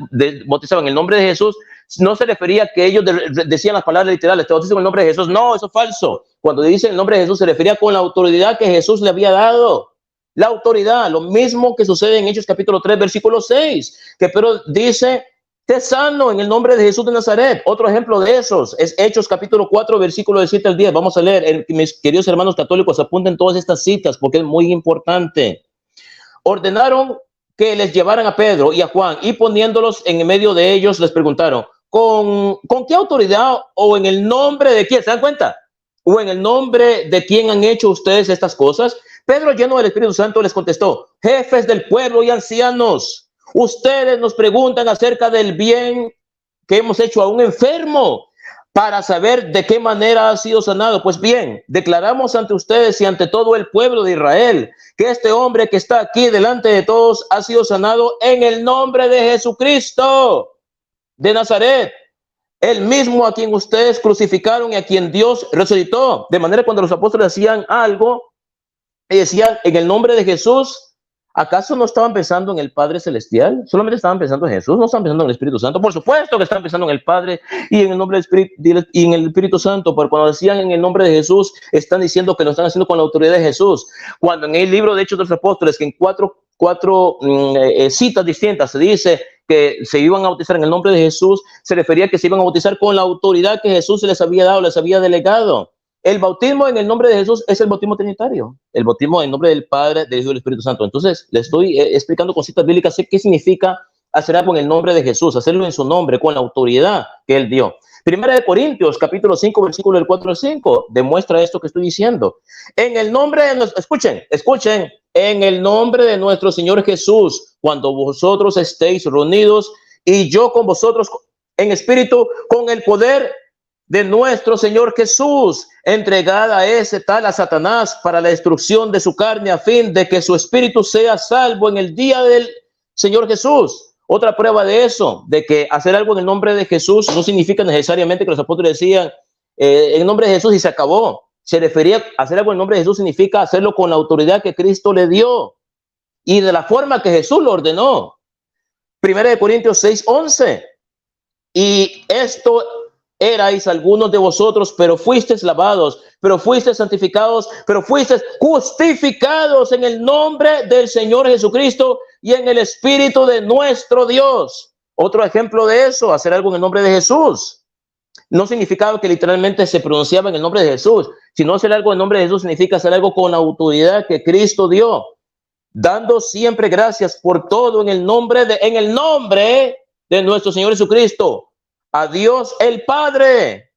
C: bautizaban en el nombre de Jesús, no se refería a que ellos decían las palabras literales, te bautizo en el nombre de Jesús. No, eso es falso. Cuando dice el nombre de Jesús se refería con la autoridad que Jesús le había dado. La autoridad, lo mismo que sucede en Hechos capítulo 3, versículo 6, que Pedro dice, te sano en el nombre de Jesús de Nazaret. Otro ejemplo de esos es Hechos capítulo 4, versículo del 7 al 10. Vamos a leer, mis queridos hermanos católicos, apunten todas estas citas porque es muy importante. Ordenaron que les llevaran a Pedro y a Juan y poniéndolos en medio de ellos les preguntaron, ¿con qué autoridad o en el nombre de quién? ¿Se dan cuenta? ¿O en el nombre de quién han hecho ustedes estas cosas? Pedro, lleno del Espíritu Santo, les contestó, jefes del pueblo y ancianos, ustedes nos preguntan acerca del bien que hemos hecho a un enfermo para saber de qué manera ha sido sanado. Pues bien, declaramos ante ustedes y ante todo el pueblo de Israel que este hombre que está aquí delante de todos ha sido sanado en el nombre de Jesucristo de Nazaret, el mismo a quien ustedes crucificaron y a quien Dios resucitó. De manera que cuando los apóstoles hacían algo y decían en el nombre de Jesús, ¿acaso no estaban pensando en el Padre Celestial? Solamente estaban pensando en Jesús, no estaban pensando en el Espíritu Santo. Por supuesto que estaban pensando en el Padre y en el nombre del Espíritu y en el Espíritu Santo, pero cuando decían en el nombre de Jesús, están diciendo que lo están haciendo con la autoridad de Jesús. Cuando en el libro de Hechos de los Apóstoles, que en cuatro citas distintas se dice que se iban a bautizar en el nombre de Jesús, se refería a que se iban a bautizar con la autoridad que Jesús les había dado, les había delegado. El bautismo en el nombre de Jesús es el bautismo trinitario, el bautismo en el nombre del Padre, del Hijo y del Espíritu Santo. Entonces, le estoy explicando con citas bíblicas qué significa hacer algo en el nombre de Jesús, hacerlo en su nombre, con la autoridad que Él dio. Primera de Corintios, capítulo 5, versículo del 4 al 5, demuestra esto que estoy diciendo. En el nombre de escuchen, en el nombre de nuestro Señor Jesús, cuando vosotros estéis reunidos y yo con vosotros en espíritu, con el poder de nuestro Señor Jesús, entregada ese tal a Satanás para la destrucción de su carne, a fin de que su espíritu sea salvo en el día del Señor Jesús. Otra prueba de eso, de que hacer algo en el nombre de Jesús no significa necesariamente que los apóstoles decían en el nombre de Jesús y se acabó. Se refería a hacer algo en el nombre de Jesús significa hacerlo con la autoridad que Cristo le dio y de la forma que Jesús lo ordenó. Primera de Corintios 6, 11. Y esto erais algunos de vosotros, pero fuisteis lavados, pero fuisteis santificados, pero fuisteis justificados en el nombre del Señor Jesucristo y en el Espíritu de nuestro Dios. Otro ejemplo de eso, hacer algo en el nombre de Jesús. No significaba que literalmente se pronunciaba en el nombre de Jesús, sino hacer algo en nombre de Jesús significa hacer algo con la autoridad que Cristo dio, dando siempre gracias por todo en el nombre de nuestro Señor Jesucristo. A Dios el Padre.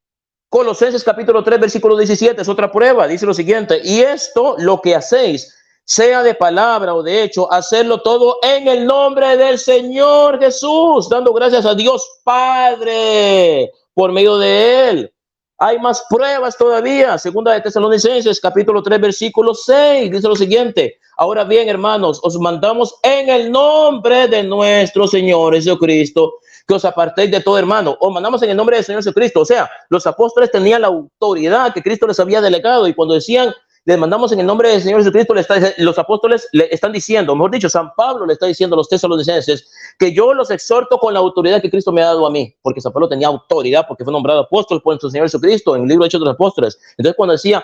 C: Colosenses capítulo 3, versículo 17 es otra prueba. Dice lo siguiente: y esto, lo que hacéis, sea de palabra o de hecho, hacerlo todo en el nombre del Señor Jesús, dando gracias a Dios Padre por medio de Él. Hay más pruebas todavía. Segunda de Tesalonicenses capítulo 3, versículo 6 dice lo siguiente: ahora bien, hermanos, os mandamos en el nombre de nuestro Señor Jesucristo que os apartéis de todo hermano. Os mandamos en el nombre del Señor Jesucristo. O sea, los apóstoles tenían la autoridad que Cristo les había delegado, y cuando decían les mandamos en el nombre del Señor Jesucristo, los apóstoles le están diciendo, mejor dicho, San Pablo le está diciendo a los tesalonicenses que yo los exhorto con la autoridad que Cristo me ha dado a mí, porque San Pablo tenía autoridad porque fue nombrado apóstol por nuestro Señor Jesucristo en el libro de Hechos de los Apóstoles. Entonces, cuando decía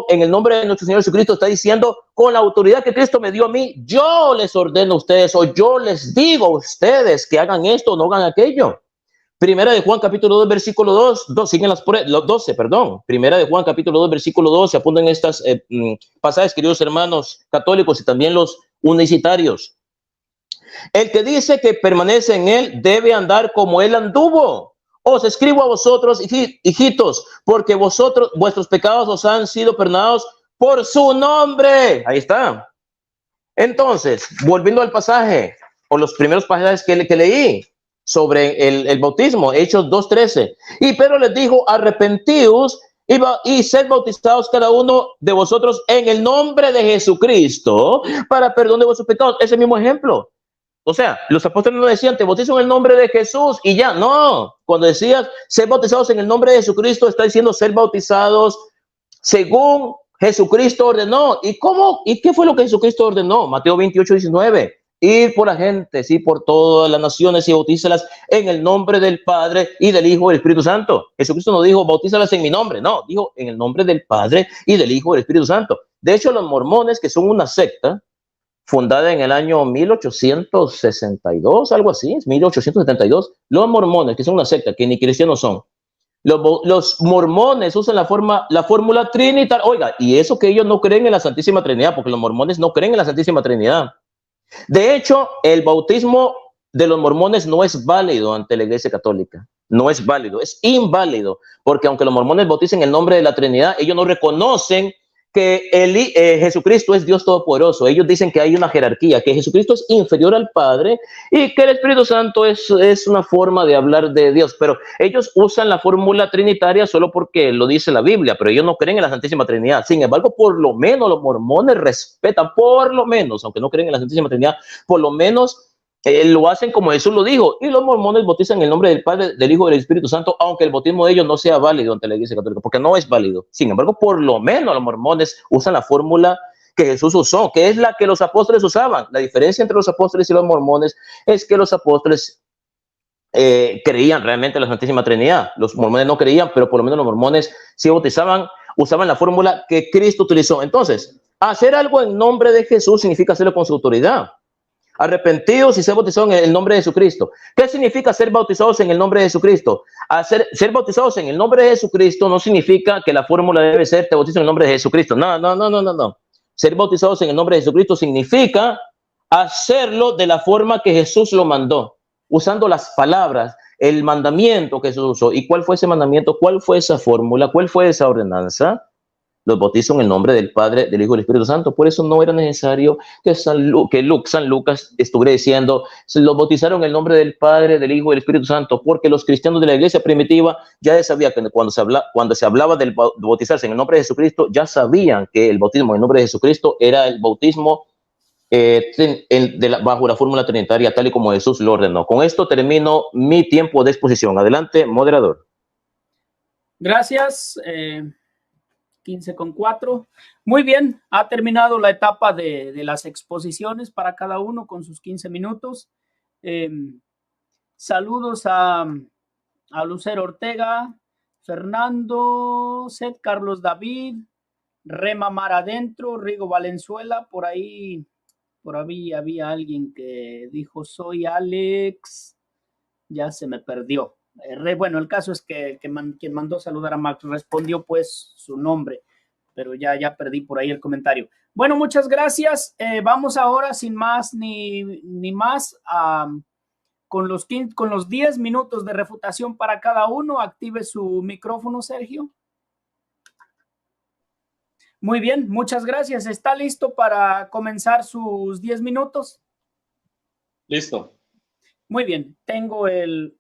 C: en el nombre de nuestro Señor Jesucristo, está diciendo con la autoridad que Cristo me dio a mí, yo les ordeno a ustedes, o yo les digo a ustedes que hagan esto o no hagan aquello. Primera de Juan capítulo 2 versículo 2, siguen los 12, perdón. Primera de Juan capítulo 2 versículo 2, se apuntan estas pasajes, queridos hermanos católicos y también los unicitarios. El que dice que permanece en él debe andar como él anduvo. Os escribo a vosotros, hijitos, porque vuestros pecados os han sido perdonados por su nombre. Ahí está. Entonces, volviendo al pasaje, o los primeros pasajes que leí sobre el bautismo, Hechos 2:13. Y Pedro les dijo, arrepentíos y sed bautizados cada uno de vosotros en el nombre de Jesucristo para perdón de vuestros pecados. Ese mismo ejemplo. O sea, los apóstoles no decían, te bautizo en el nombre de Jesús y ya. No, cuando decías ser bautizados en el nombre de Jesucristo, está diciendo ser bautizados según Jesucristo ordenó. ¿Y cómo? ¿Y qué fue lo que Jesucristo ordenó? Mateo 28:19. Ir por la gente, sí, por todas las naciones y bautízalas en el nombre del Padre y del Hijo y del Espíritu Santo. Jesucristo no dijo bautízalas en mi nombre, no, dijo en el nombre del Padre y del Hijo y del Espíritu Santo. De hecho, los mormones, que son una secta fundada en el año 1862, algo así, 1872, los mormones, que son una secta, que ni cristianos son, los mormones usan la fórmula trinitaria. Oiga, y eso que ellos no creen en la Santísima Trinidad, porque los mormones no creen en la Santísima Trinidad. De hecho, el bautismo de los mormones no es válido ante la Iglesia Católica. No es válido, es inválido, porque aunque los mormones bauticen en el nombre de la Trinidad, ellos no reconocen que Jesucristo es Dios Todopoderoso. Ellos dicen que hay una jerarquía, que Jesucristo es inferior al Padre y que el Espíritu Santo es una forma de hablar de Dios. Pero ellos usan la fórmula trinitaria solo porque lo dice la Biblia, pero ellos no creen en la Santísima Trinidad. Sin embargo, por lo menos los mormones respetan, por lo menos, aunque no creen en la Santísima Trinidad, por lo menos lo hacen como Jesús lo dijo, y los mormones bautizan en el nombre del Padre, del Hijo y del Espíritu Santo, aunque el bautismo de ellos no sea válido ante la Iglesia Católica, porque no es válido. Sin embargo, por lo menos los mormones usan la fórmula que Jesús usó, que es la que los apóstoles usaban. La diferencia entre los apóstoles y los mormones es que los apóstoles creían realmente en la Santísima Trinidad. Los mormones no creían, pero por lo menos los mormones sí bautizaban, usaban la fórmula que Cristo utilizó. Entonces, hacer algo en nombre de Jesús significa hacerlo con su autoridad. Arrepentidos y ser bautizados en el nombre de Jesucristo. ¿Qué significa ser bautizados en el nombre de Jesucristo? Ser bautizados en el nombre de Jesucristo no significa que la fórmula debe ser te bautizo en el nombre de Jesucristo. No. Ser bautizados en el nombre de Jesucristo significa hacerlo de la forma que Jesús lo mandó, usando las palabras, el mandamiento que Jesús usó. ¿Y cuál fue ese mandamiento? ¿Cuál fue esa fórmula? ¿Cuál fue esa ordenanza? Los bautizó en el nombre del Padre, del Hijo y del Espíritu Santo. Por eso no era necesario que San Lucas estuviera diciendo, se los bautizaron en el nombre del Padre, del Hijo y del Espíritu Santo, porque los cristianos de la iglesia primitiva ya sabían que cuando se hablaba de bautizarse en el nombre de Jesucristo, ya sabían que el bautismo en el nombre de Jesucristo era el bautismo bajo la fórmula trinitaria, tal y como Jesús lo ordenó. Con esto termino mi tiempo de exposición. Adelante, moderador.
A: Gracias. 15:04. Muy bien, ha terminado la etapa de las exposiciones para cada uno con sus 15 minutos. Saludos a Lucero Ortega, Fernando, Seth Carlos David, Rema Mar Adentro, Rigo Valenzuela, por ahí había alguien que dijo soy Alex, ya se me perdió. Bueno, el caso es que quien mandó saludar a Max respondió pues su nombre, pero ya perdí por ahí el comentario. Bueno, muchas gracias. Vamos ahora sin más ni más con los 10 minutos de refutación para cada uno. Active su micrófono, Sergio. Muy bien, muchas gracias. ¿Está listo para comenzar sus 10 minutos?
B: Listo.
A: Muy bien, tengo el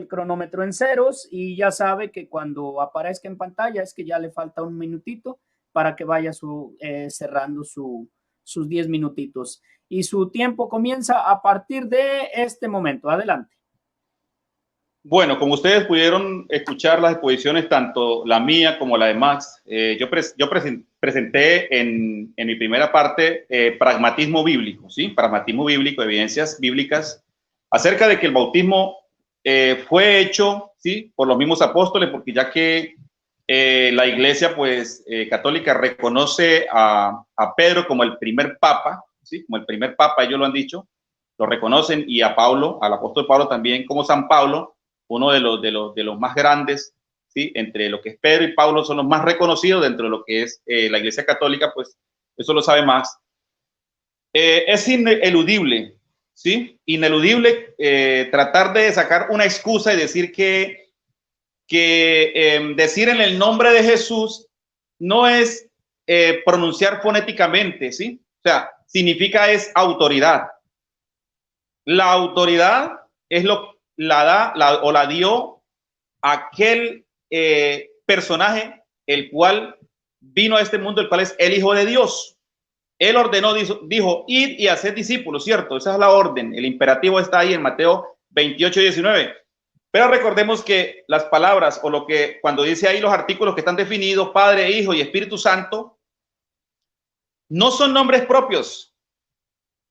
A: cronómetro en ceros y ya sabe que cuando aparezca en pantalla es que ya le falta un minutito para que vaya cerrando sus 10 minutitos. Y su tiempo comienza a partir de este momento. Adelante.
B: Bueno, como ustedes pudieron escuchar las exposiciones, tanto la mía como la de Max, yo presenté en mi primera parte pragmatismo bíblico, ¿sí? Pragmatismo bíblico, evidencias bíblicas acerca de que el bautismo fue hecho, ¿sí? Por los mismos apóstoles, porque ya que la iglesia pues, católica reconoce a Pedro como el primer papa, ¿sí? Como el primer papa, ellos lo han dicho, lo reconocen, y a Pablo, al apóstol Pablo también como San Pablo, uno de los más grandes, ¿sí? Entre lo que es Pedro y Pablo son los más reconocidos dentro de lo que es la iglesia católica, pues eso lo sabe Max. Es ineludible, ¿sí? Ineludible tratar de sacar una excusa y decir que decir en el nombre de Jesús no es pronunciar fonéticamente, ¿sí? O sea, significa es autoridad. La autoridad es la dio aquel personaje el cual vino a este mundo, el cual es el Hijo de Dios. Él ordenó, dijo, id y haced discípulos, ¿cierto? Esa es la orden, el imperativo está ahí en Mateo 28:19. Pero recordemos que las palabras o lo que cuando dice ahí los artículos que están definidos, Padre, Hijo y Espíritu Santo, no son nombres propios,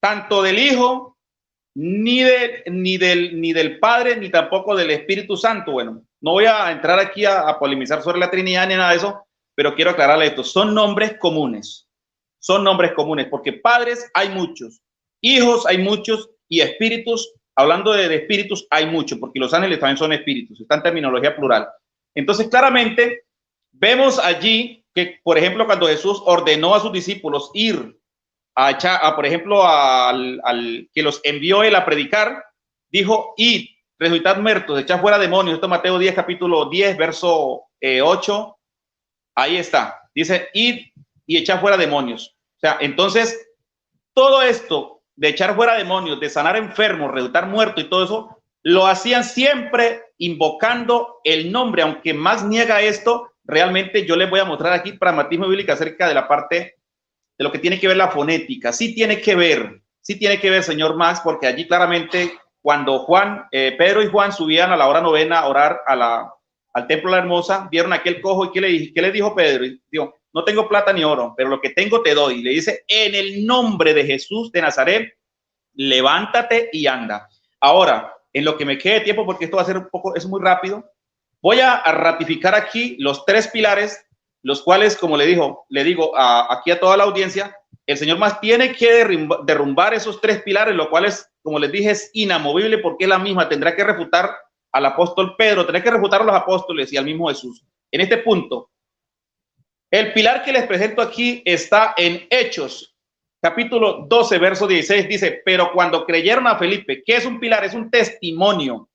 B: tanto del Hijo, ni del Padre, ni tampoco del Espíritu Santo. Bueno, no voy a entrar aquí a polemizar sobre la Trinidad ni nada de eso, pero quiero aclararle esto. Son nombres comunes. Son nombres comunes, porque padres hay muchos, hijos hay muchos y espíritus, hablando de espíritus, hay muchos, porque los ángeles también son espíritus, está en terminología plural. Entonces, claramente, vemos allí que, por ejemplo, cuando Jesús ordenó a sus discípulos ir por ejemplo, al que los envió él a predicar, dijo, id, resucitad muertos, echad fuera demonios. Esto es Mateo 10, capítulo 10, verso 8. Ahí está. Dice, id y echar fuera demonios. O sea, entonces, todo esto de echar fuera demonios, de sanar enfermos, resucitar muertos y todo eso, lo hacían siempre invocando el nombre, aunque más niega esto. Realmente yo les voy a mostrar aquí pragmatismo bíblico acerca de la parte de lo que tiene que ver la fonética. Sí tiene que ver, señor Max, porque allí claramente cuando Pedro y Juan subían a la hora novena a orar al templo de la Hermosa, vieron aquel cojo y ¿qué le dijo Pedro? Y dijo, no tengo plata ni oro, pero lo que tengo te doy. Le dice, en el nombre de Jesús de Nazaret, levántate y anda. Ahora, en lo que me quede tiempo, porque esto va a ser es muy rápido, voy a ratificar aquí los 3 pilares, los cuales, como le digo aquí a toda la audiencia, el Señor más tiene que derrumbar esos 3 pilares, lo cual es, como les dije, es inamovible porque es la misma. Tendrá que refutar al apóstol Pedro, tendrá que refutar a los apóstoles y al mismo Jesús. En este punto, el pilar que les presento aquí está en Hechos, capítulo 12, verso 16, dice, pero cuando creyeron a Felipe, ¿qué es un pilar? Es un testimonio.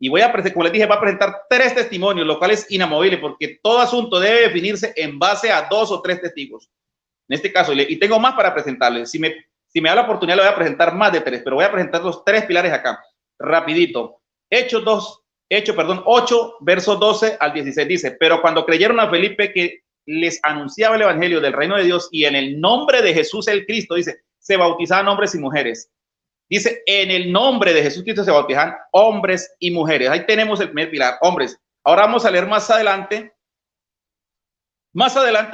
B: Y como les dije, va a presentar 3 testimonios, lo cual es inamovible porque todo asunto debe definirse en base a 2 o 3 testigos. En este caso, y tengo más para presentarles. Si me da la oportunidad, le voy a presentar más de 3, pero voy a presentar los 3 pilares acá, rapidito. Hechos 8, verso 12 al 16 dice, pero cuando creyeron a Felipe que les anunciaba el evangelio del reino de Dios y en el nombre de Jesús el Cristo, dice, se bautizaban hombres y mujeres. Dice, en el nombre de Jesús Cristo se bautizan hombres y mujeres. Ahí tenemos el primer pilar, hombres. Ahora vamos a leer más adelante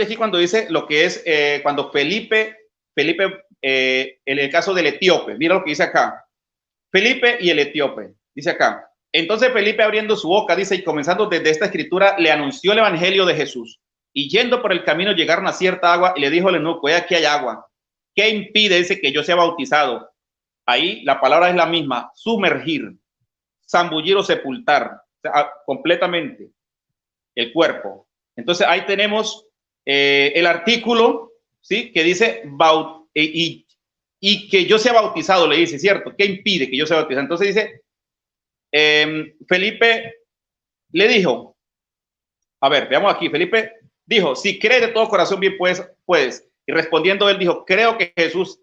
B: aquí cuando dice lo que es cuando Felipe en el caso del etíope, mira lo que dice acá, Felipe y el etíope, dice acá, entonces Felipe abriendo su boca, dice, y comenzando desde esta escritura, le anunció el evangelio de Jesús, y yendo por el camino llegaron a cierta agua, y le dijo al eunuco, aquí hay agua, ¿qué impide, dice, que yo sea bautizado? Ahí la palabra es la misma, sumergir, zambullir o sepultar, o sea, completamente el cuerpo. Entonces ahí tenemos el artículo, ¿sí? Que dice, y que yo sea bautizado, le dice, ¿cierto? ¿Qué impide que yo sea bautizado? Entonces dice, Felipe le dijo, a ver, veamos aquí, Felipe dijo, si crees de todo corazón, bien puedes. Y respondiendo él dijo, creo que Jesús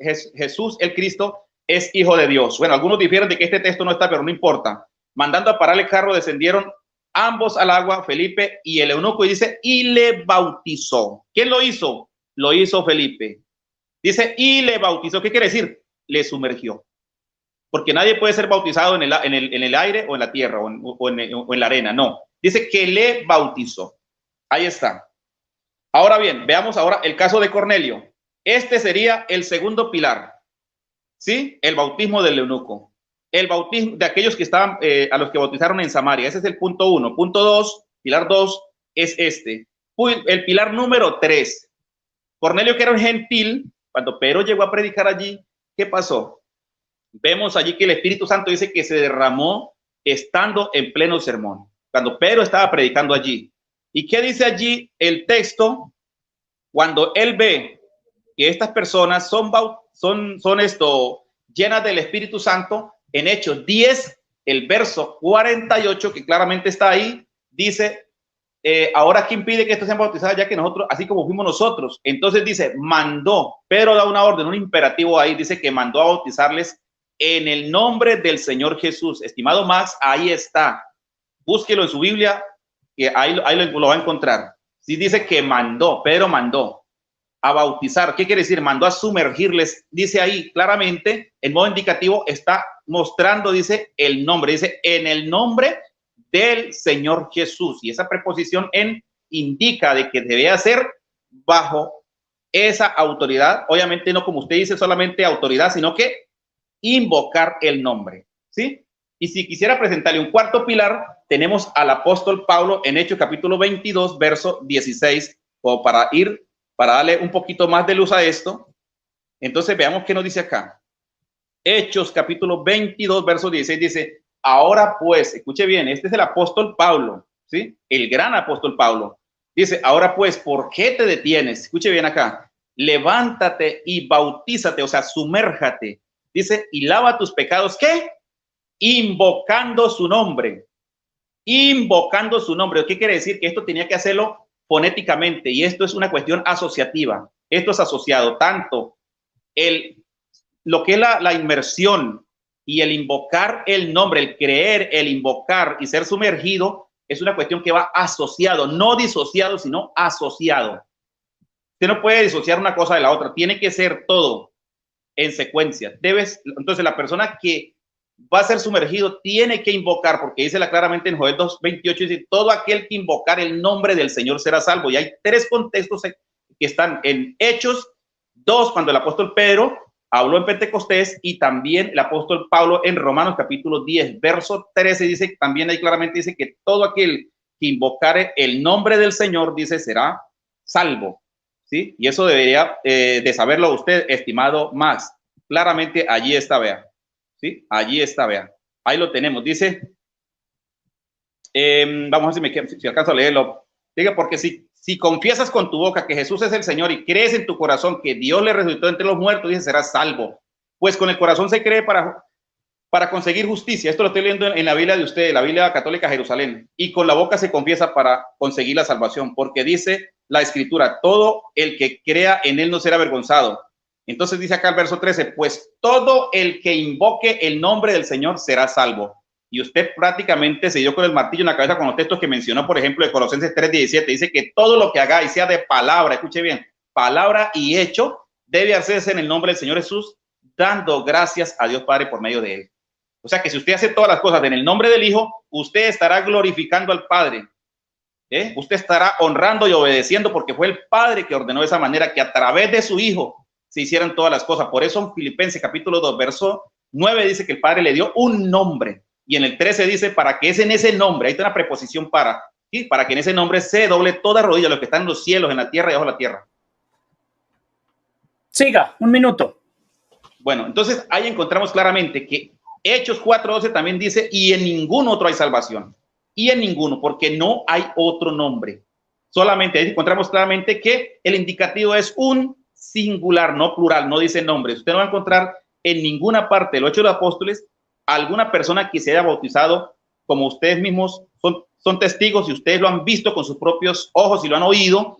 B: el Cristo, es hijo de Dios. Bueno, algunos difieren de que este texto no está, pero no importa. Mandando a parar el carro, descendieron ambos al agua, Felipe y el eunuco, y dice, y le bautizó. ¿Quién lo hizo? Lo hizo Felipe. Dice, y le bautizó. ¿Qué quiere decir? Le sumergió. Porque nadie puede ser bautizado en el aire o en la tierra o en la arena. No. Dice que le bautizó. Ahí está. Ahora bien, veamos ahora el caso de Cornelio. Este sería el segundo pilar. ¿Sí? El bautismo del eunuco. El bautismo de aquellos que estaban, a los que bautizaron en Samaria. Ese es el punto 1. Punto 2, pilar 2, es este. El pilar número 3. Cornelio, que era un gentil, cuando Pedro llegó a predicar allí, ¿qué pasó? Vemos allí que el Espíritu Santo dice que se derramó estando en pleno sermón, cuando Pedro estaba predicando allí. ¿Y qué dice allí el texto? Cuando él ve que estas personas son llenas del Espíritu Santo, en Hechos 10, el verso 48, que claramente está ahí, dice, ahora ¿quién pide que estos sean bautizados ya que nosotros, así como fuimos nosotros? Entonces dice, mandó, Pedro da una orden, un imperativo ahí, dice que mandó a bautizarles en el nombre del Señor Jesús. Estimado Max, ahí está. Búsquelo en su Biblia, que ahí lo va a encontrar. Sí dice que mandó, Pedro mandó. a bautizar. ¿Qué quiere decir? Mandó a sumergirles. Dice ahí claramente, en modo indicativo, está mostrando, dice, el nombre. Dice, en el nombre del Señor Jesús. Y esa preposición en indica de que debe hacer bajo esa autoridad. Obviamente no como usted dice solamente autoridad, sino que invocar el nombre. ¿Sí? Y si quisiera presentarle un cuarto pilar, tenemos al apóstol Pablo en Hechos capítulo 22, verso 16, o para darle un poquito más de luz a esto. Entonces veamos qué nos dice acá. Hechos capítulo 22, verso 16 dice, ahora pues, escuche bien, este es el apóstol Pablo, ¿sí? El gran apóstol Pablo. Dice, ahora pues, ¿por qué te detienes? Escuche bien acá. Levántate y bautízate, o sea, sumérjate. Dice, y lava tus pecados, ¿qué? Invocando su nombre. Invocando su nombre. ¿Qué quiere decir? Que esto tenía que hacerlo fonéticamente, y esto es una cuestión asociativa. Esto es asociado tanto lo que es la inmersión y el invocar el nombre, el creer, el invocar y ser sumergido, es una cuestión que va asociado, no disociado, sino asociado. Usted no puede disociar una cosa de la otra, tiene que ser todo en secuencia. Entonces la persona que va a ser sumergido tiene que invocar, porque dice claramente en Joel 2:28, dice, todo aquel que invocar el nombre del Señor será salvo. Y hay tres contextos que están en Hechos 2, cuando el apóstol Pedro habló en Pentecostés, y también el apóstol Pablo en Romanos capítulo 10, verso 13, dice, también ahí claramente dice que todo aquel que invocare el nombre del Señor, dice, será salvo. ¿Sí? Y eso debería de saberlo usted, estimado Max. Claramente allí está, vea. ¿Sí? Allí está, vea. Ahí lo tenemos. Dice, vamos a ver si alcanzo a leerlo. Diga, porque si confiesas con tu boca que Jesús es el Señor y crees en tu corazón que Dios le resucitó entre los muertos, dice, serás salvo. Pues con el corazón se cree para conseguir justicia. Esto lo estoy leyendo en la Biblia de usted, la Biblia Católica Jerusalén. Y con la boca se confiesa para conseguir la salvación, porque dice la Escritura, todo el que crea en él no será avergonzado. Entonces dice acá el verso 13, pues todo el que invoque el nombre del Señor será salvo. Y usted prácticamente se dio con el martillo en la cabeza con los textos que mencionó, por ejemplo, de Colosenses 3:17. Dice que todo lo que hagáis, sea de palabra, escuche bien, palabra y hecho, debe hacerse en el nombre del Señor Jesús, dando gracias a Dios Padre por medio de él. O sea que si usted hace todas las cosas en el nombre del Hijo, usted estará glorificando al Padre. Usted estará honrando y obedeciendo, porque fue el Padre que ordenó de esa manera que a través de su Hijo se hicieran todas las cosas. Por eso en Filipenses capítulo 2, verso 9 dice que el Padre le dio un nombre. Y en el 13 dice, para que es en ese nombre, ahí está una preposición para, ¿sí? Para que en ese nombre se doble toda rodilla, los que están en los cielos, en la tierra y bajo la tierra.
A: Siga, un minuto.
B: Bueno, entonces ahí encontramos claramente que Hechos 4:12 también dice, y en ningún otro hay salvación. Y en ninguno, porque no hay otro nombre. Solamente ahí encontramos claramente que el indicativo es un singular, no plural, no dice nombres. Usted no va a encontrar en ninguna parte de los Hechos de los Apóstoles alguna persona que se haya bautizado, como ustedes mismos son testigos y ustedes lo han visto con sus propios ojos y lo han oído,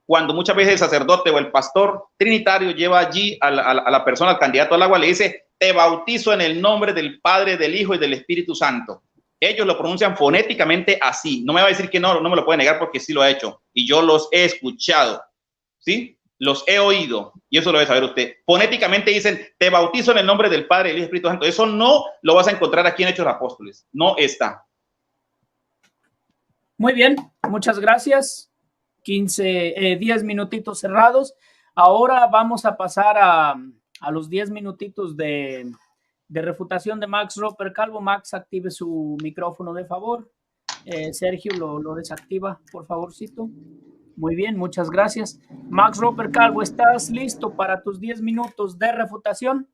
B: cuando muchas veces el sacerdote o el pastor trinitario lleva allí a la persona, al candidato al agua, le dice, te bautizo en el nombre del Padre, del Hijo y del Espíritu Santo. Ellos lo pronuncian fonéticamente así. No me va a decir que no me lo puede negar, porque sí lo ha hecho. Y yo los he escuchado, ¿sí? Los he oído, y eso lo debe saber usted. Fonéticamente dicen, te bautizo en el nombre del Padre, del Hijo y del Espíritu Santo. Eso no lo vas a encontrar aquí en Hechos de los Apóstoles. No está.
A: Muy bien, muchas gracias. 10 minutitos cerrados. Ahora vamos a pasar a los 10 minutitos de refutación de Max Roper Calvo. Max, active su micrófono de favor. Sergio, lo desactiva, por favorcito. Muy bien, muchas gracias. Max Roper Calvo, ¿estás listo para tus 10 minutos de refutación?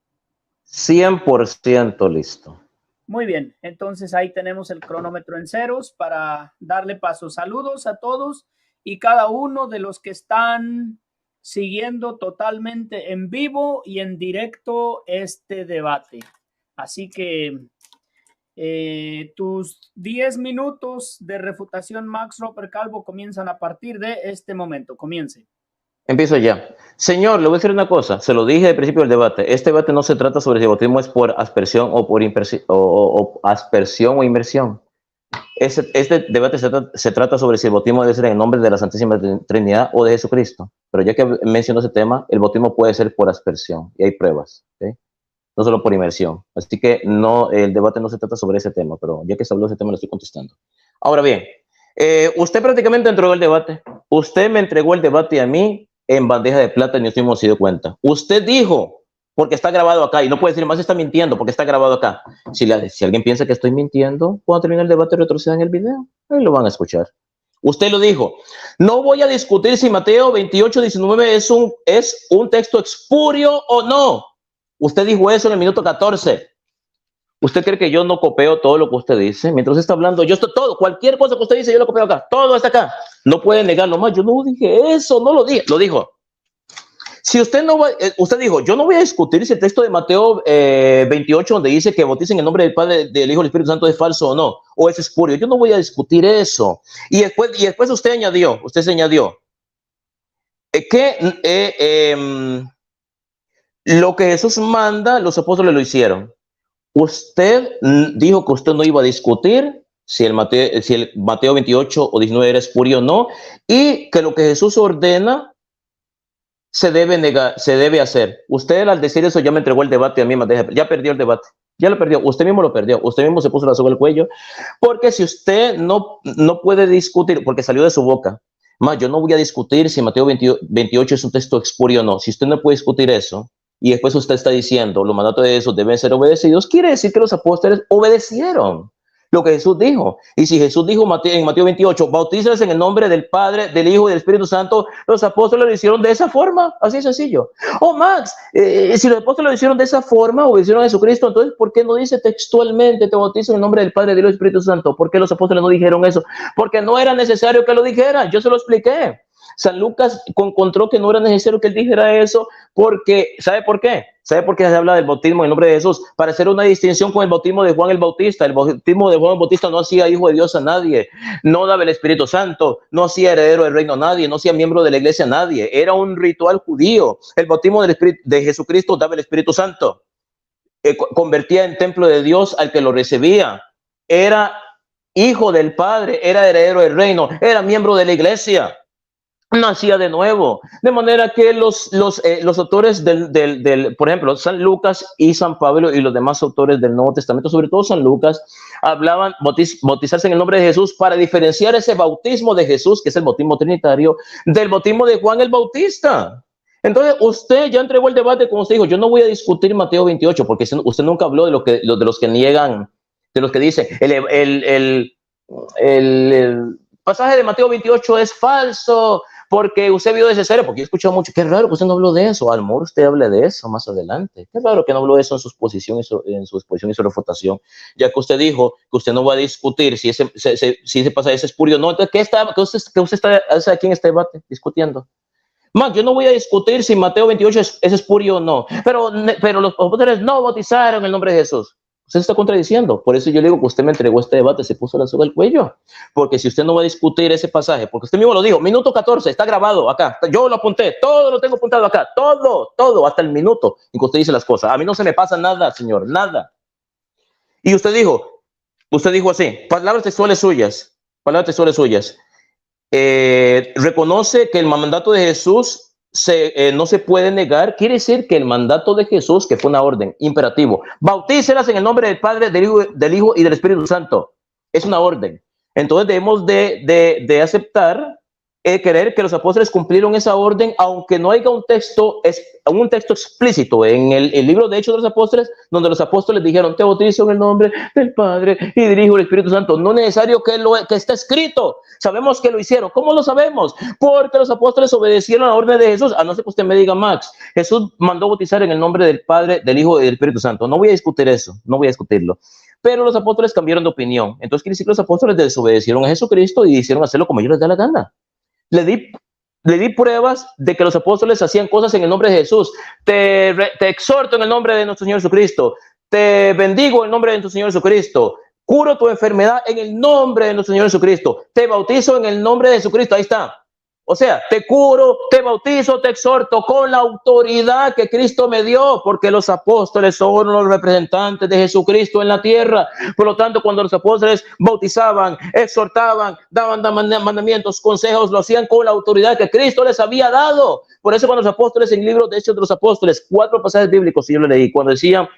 C: 100% listo.
A: Muy bien, entonces ahí tenemos el cronómetro en ceros para darle paso. Saludos a todos y cada uno de los que están siguiendo totalmente en vivo y en directo este debate. Así que tus 10 minutos de refutación, Max Roper Calvo, comienzan a partir de este momento. Comience.
C: Empiezo ya. Señor, le voy a decir una cosa. Se lo dije al principio del debate. Este debate no se trata sobre si el bautismo es por aspersión o por aspersión o inmersión. Este debate se trata sobre si el bautismo debe ser en el nombre de la Santísima Trinidad o de Jesucristo. Pero ya que menciono ese tema, el bautismo puede ser por aspersión y hay pruebas, ¿okay? No solo por inmersión. Así que no, el debate no se trata sobre ese tema, pero ya que se habló de ese tema, lo estoy contestando. Ahora bien, usted prácticamente entregó el debate. Usted me entregó el debate a mí en bandeja de plata y ni usted se dio cuenta. Usted dijo, porque está grabado acá, y no puede decir más está mintiendo porque está grabado acá. Si alguien piensa que estoy mintiendo, cuando termine el debate retrocedan el video, ahí lo van a escuchar. Usted lo dijo, no voy a discutir si Mateo 28:19 es un texto espurio o no. Usted dijo eso en el minuto 14. ¿Usted cree que yo no copio todo lo que usted dice? Mientras usted está hablando, yo estoy todo, cualquier cosa que usted dice, yo lo copio acá. Todo está acá. No puede negarlo más. Yo no dije eso, no lo dije. Lo dijo. Si usted no va, usted dijo, yo no voy a discutir si el texto de Mateo 28, donde dice que bauticen en el nombre del Padre, del Hijo y del Espíritu Santo es falso o no, o es espurio. Yo no voy a discutir eso. Y después usted se añadió que lo que Jesús manda, los apóstoles lo hicieron. Usted dijo que usted no iba a discutir si el Mateo 28 o 19 era espurio o no, y que lo que Jesús ordena se debe hacer. Usted al decir eso ya me entregó el debate a mí, ya perdió el debate, ya lo perdió, usted mismo lo perdió, usted mismo se puso la soga al cuello, porque si usted no puede discutir, porque salió de su boca, más yo no voy a discutir si Mateo 28 es un texto espurio o no. Si usted no puede discutir eso, y después usted está diciendo los mandatos de Jesús deben ser obedecidos, quiere decir que los apóstoles obedecieron lo que Jesús dijo. Y si Jesús dijo en Mateo 28, bautízales en el nombre del Padre, del Hijo y del Espíritu Santo, los apóstoles lo hicieron de esa forma, así de sencillo. Max, si los apóstoles lo hicieron de esa forma, obedecieron a Jesucristo, entonces ¿por qué no dice textualmente te bautizo en el nombre del Padre, del Hijo y del Espíritu Santo? ¿Por qué los apóstoles no dijeron eso? Porque no era necesario que lo dijeran, yo se lo expliqué. San Lucas encontró que no era necesario que él dijera eso porque, ¿sabe por qué? ¿Sabe por qué se habla del bautismo en nombre de Jesús? Para hacer una distinción con el bautismo de Juan el Bautista. El bautismo de Juan el Bautista no hacía hijo de Dios a nadie, no daba el Espíritu Santo, no hacía heredero del reino a nadie, no hacía miembro de la iglesia a nadie. Era un ritual judío. El bautismo de Jesucristo daba el Espíritu Santo. Convertía en templo de Dios al que lo recibía. Era hijo del Padre, era heredero del reino, era miembro de la iglesia. Nacía de nuevo, de manera que los autores por ejemplo, San Lucas y San Pablo y los demás autores del Nuevo Testamento, sobre todo San Lucas, hablaban bautizarse en el nombre de Jesús para diferenciar ese bautismo de Jesús, que es el bautismo trinitario, del bautismo de Juan el Bautista. Entonces, usted ya entregó el debate, como usted dijo, yo no voy a discutir Mateo 28, porque usted nunca habló de los que niegan, de los que dicen, el pasaje de Mateo 28 es falso, porque usted vio necesario, porque he escuchado mucho, qué raro que usted no habló de eso, a lo mejor usted hable de eso más adelante, qué raro que no habló de eso en su exposición y su refutación, ya que usted dijo que usted no va a discutir si ese pasaje es espurio o no. Entonces, ¿qué usted está aquí en este debate discutiendo? Más, yo no voy a discutir si Mateo 28 es espurio o no, pero los apóstoles no bautizaron en el nombre de Jesús. Usted está contradiciendo. Por eso yo le digo que usted me entregó este debate, se puso la soga al cuello. Porque si usted no va a discutir ese pasaje, porque usted mismo lo dijo, minuto 14, está grabado acá. Yo lo apunté, todo lo tengo apuntado acá, todo, hasta el minuto en que usted dice las cosas. A mí no se me pasa nada, señor, nada. Y usted dijo así, palabras textuales suyas. Reconoce que el mandato de Jesús no se puede negar. Quiere decir que el mandato de Jesús, que fue una orden, imperativo, bautícelas en el nombre del Padre, del Hijo y del Espíritu Santo, es una orden. Entonces debemos de aceptar, creer que los apóstoles cumplieron esa orden, aunque no haya un texto explícito en el libro de Hechos de los Apóstoles, donde los apóstoles dijeron, te bautizo en el nombre del Padre y del Hijo y del Espíritu Santo. No es necesario que esté escrito. Sabemos que lo hicieron. ¿Cómo lo sabemos? Porque los apóstoles obedecieron la orden de Jesús. A no ser que usted me diga, Max, Jesús mandó bautizar en el nombre del Padre, del Hijo y del Espíritu Santo. No voy a discutir eso, no voy a discutirlo. Pero los apóstoles cambiaron de opinión. Entonces quiere decir que los apóstoles desobedecieron a Jesucristo y hicieron hacerlo como ellos les da la gana. Le di pruebas de que los apóstoles hacían cosas en el nombre de Jesús. Te exhorto en el nombre de nuestro Señor Jesucristo. Te bendigo en el nombre de nuestro Señor Jesucristo. Curo tu enfermedad en el nombre de nuestro Señor Jesucristo. Te bautizo en el nombre de Jesucristo. Ahí está. O sea, te curo, te bautizo, te exhorto con la autoridad que Cristo me dio, porque los apóstoles son los representantes de Jesucristo en la tierra. Por lo tanto, cuando los apóstoles bautizaban, exhortaban, daban mandamientos, consejos, lo hacían con la autoridad que Cristo les había dado. Por eso cuando los apóstoles, en el libro de Hechos de los Apóstoles, 4 pasajes bíblicos, yo lo leí, cuando decían,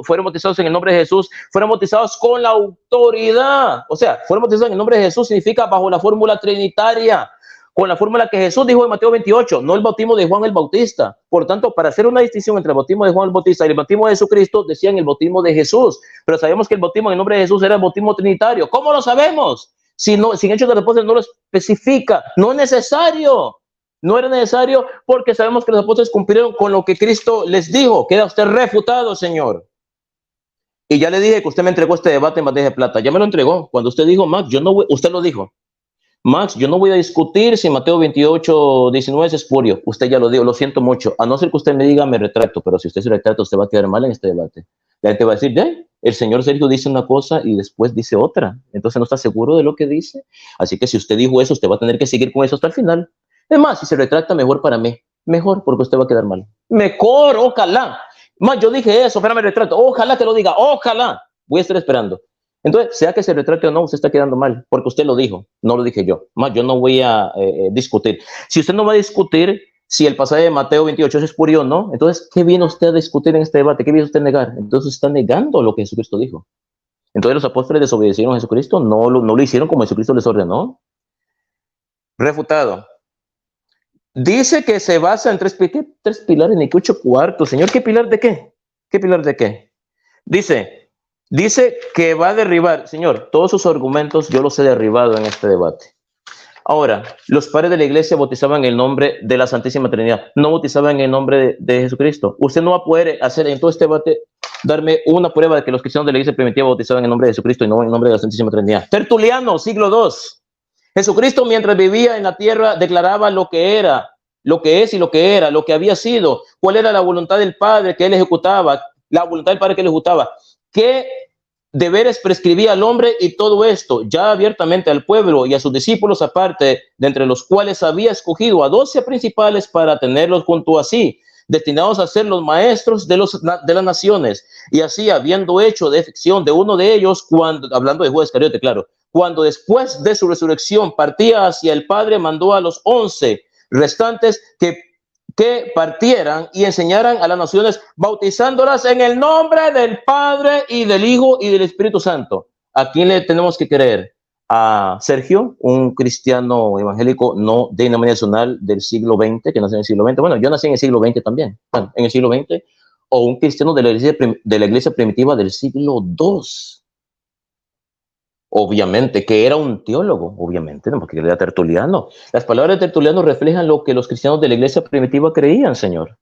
C: fueron bautizados en el nombre de Jesús, fueron bautizados con la autoridad. O sea, fueron bautizados en el nombre de Jesús significa bajo la fórmula trinitaria, con la fórmula que Jesús dijo en Mateo 28, no el bautismo de Juan el Bautista. Por tanto, para hacer una distinción entre el bautismo de Juan el Bautista y el bautismo de Jesucristo, decían el bautismo de Jesús. Pero sabemos que el bautismo en el nombre de Jesús era el bautismo trinitario. ¿Cómo lo sabemos? Si Hechos de los Apóstoles no lo especifica. No es necesario. No era necesario porque sabemos que los apóstoles cumplieron con lo que Cristo les dijo. Queda usted refutado, Señor. Y ya le dije que usted me entregó este debate en bandeja de plata. Ya me lo entregó. Cuando usted dijo, Max, yo no voy, usted lo dijo. Max, yo no voy a discutir si Mateo 28, 19 es espurio. Usted ya lo dijo, lo siento mucho. A no ser que usted me diga, me retracto. Pero si usted se retracta, usted va a quedar mal en este debate. La gente va a decir, el señor Sergio dice una cosa y después dice otra. Entonces no está seguro de lo que dice. Así que si usted dijo eso, usted va a tener que seguir con eso hasta el final. Es más, si se retracta, mejor para mí. Mejor, porque usted va a quedar mal. Mejor, ojalá. Más, yo dije eso, pero me retracto. Ojalá que lo diga, ojalá. Voy a estar esperando. Entonces, sea que se retrate o no, usted está quedando mal, porque usted lo dijo, no lo dije yo. Más, yo no voy a discutir. Si usted no va a discutir si el pasaje de Mateo 28 es espurio o no, entonces, ¿qué viene usted a discutir en este debate? ¿Qué viene usted a negar? Entonces, está negando lo que Jesucristo dijo. Entonces, los apóstoles desobedecieron a Jesucristo, no lo hicieron como Jesucristo les ordenó. Refutado. Dice que se basa en tres pilares, ni que 8 cuartos. Señor, ¿qué pilar de qué? ¿Qué pilar de qué? Dice que va a derribar, Señor, todos sus argumentos yo los he derribado en este debate. Ahora, los padres de la iglesia bautizaban en el nombre de la Santísima Trinidad, no bautizaban en el nombre de Jesucristo. Usted no va a poder hacer en todo este debate, darme una prueba de que los cristianos de la iglesia primitiva bautizaban en el nombre de Jesucristo y no en el nombre de la Santísima Trinidad. Tertuliano, siglo II. Jesucristo, mientras vivía en la tierra, declaraba lo que era, lo que es y lo que era, lo que había sido, cuál era la voluntad del Padre que él ejecutaba, la voluntad del Padre que él ejecutaba, qué deberes prescribía al hombre y todo esto, ya abiertamente al pueblo y a sus discípulos aparte, de entre los cuales había escogido a 12 principales para tenerlos junto a sí, destinados a ser los maestros de las naciones. Y así, habiendo hecho defección de uno de ellos, cuando, hablando de Judas Iscariote, claro, cuando después de su resurrección partía hacia el Padre, mandó a los 11 restantes que partieran y enseñaran a las naciones, bautizándolas en el nombre del Padre y del Hijo y del Espíritu Santo. ¿A quién le tenemos que creer? A Sergio, un cristiano evangélico no denominacional del siglo XX, que nació en el siglo XX. Bueno, yo nací en el siglo XX también, bueno, en el siglo XX, o un cristiano de la iglesia primitiva del siglo II. Obviamente, que era un teólogo, obviamente, ¿no? Porque era Tertuliano. Las palabras de Tertuliano reflejan lo que los cristianos de la iglesia primitiva creían, Señor.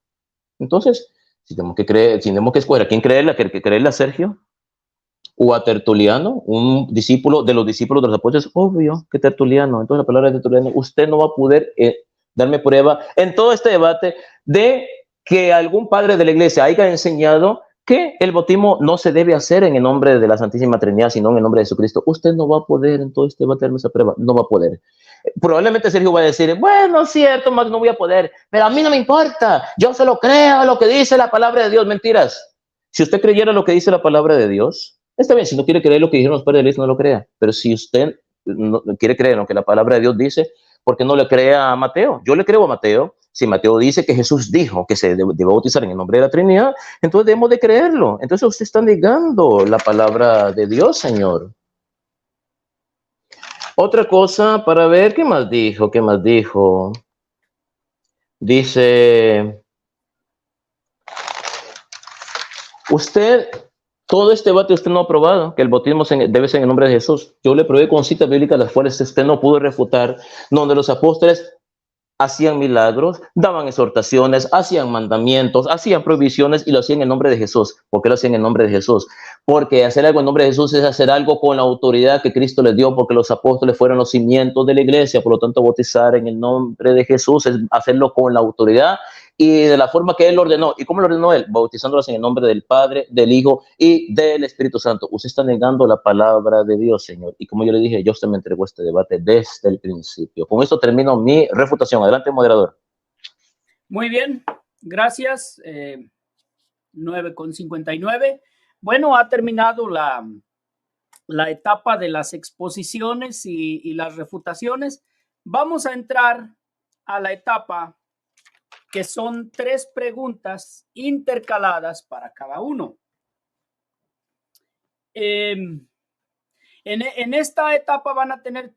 C: Entonces, si tenemos que escoger a quién creerle, a Sergio o a Tertuliano, un discípulo de los discípulos de los apóstoles, obvio que Tertuliano. Entonces, la palabra de Tertuliano, usted no va a poder darme prueba en todo este debate de que algún padre de la iglesia haya enseñado que el bautismo no se debe hacer en el nombre de la Santísima Trinidad, sino en el nombre de Jesucristo. Usted no va a poder en todo este debate darme esa prueba, no va a poder. Probablemente Sergio va a decir, bueno, es cierto, más no voy a poder, pero a mí no me importa, yo solo creo lo que dice la palabra de Dios. Mentiras. Si usted creyera lo que dice la palabra de Dios, está bien. Si no quiere creer lo que dijeron los padres de la iglesia, no lo crea. Pero si usted no quiere creer lo que la palabra de Dios dice, ¿por qué no le crea a Mateo? Yo le creo a Mateo. Si Mateo dice que Jesús dijo que se debe bautizar en el nombre de la Trinidad, entonces debemos de creerlo. Entonces usted está negando la palabra de Dios, Señor. Otra cosa para ver, ¿qué más dijo? Dice, usted, todo este debate usted no ha probado que el bautismo debe ser en el nombre de Jesús. Yo le probé con citas bíblicas las cuales usted no pudo refutar, donde los apóstoles hacían milagros, daban exhortaciones, hacían mandamientos, hacían prohibiciones y lo hacían en nombre de Jesús. ¿Por qué lo hacían en nombre de Jesús? Porque hacer algo en nombre de Jesús es hacer algo con la autoridad que Cristo les dio, porque los apóstoles fueron los cimientos de la iglesia. Por lo tanto, bautizar en el nombre de Jesús es hacerlo con la autoridad y de la forma que Él ordenó. ¿Y cómo lo ordenó Él? Bautizándolos en el nombre del Padre, del Hijo y del Espíritu Santo. Usted está negando la palabra de Dios, Señor. Y como yo le dije, yo usted me entregó este debate desde el principio. Con esto termino mi refutación. Adelante, moderador.
A: Muy bien, gracias. 9:59. Bueno, ha terminado la etapa de las exposiciones y las refutaciones. Vamos a entrar a la etapa que son 3 preguntas intercaladas para cada uno. En esta etapa van a tener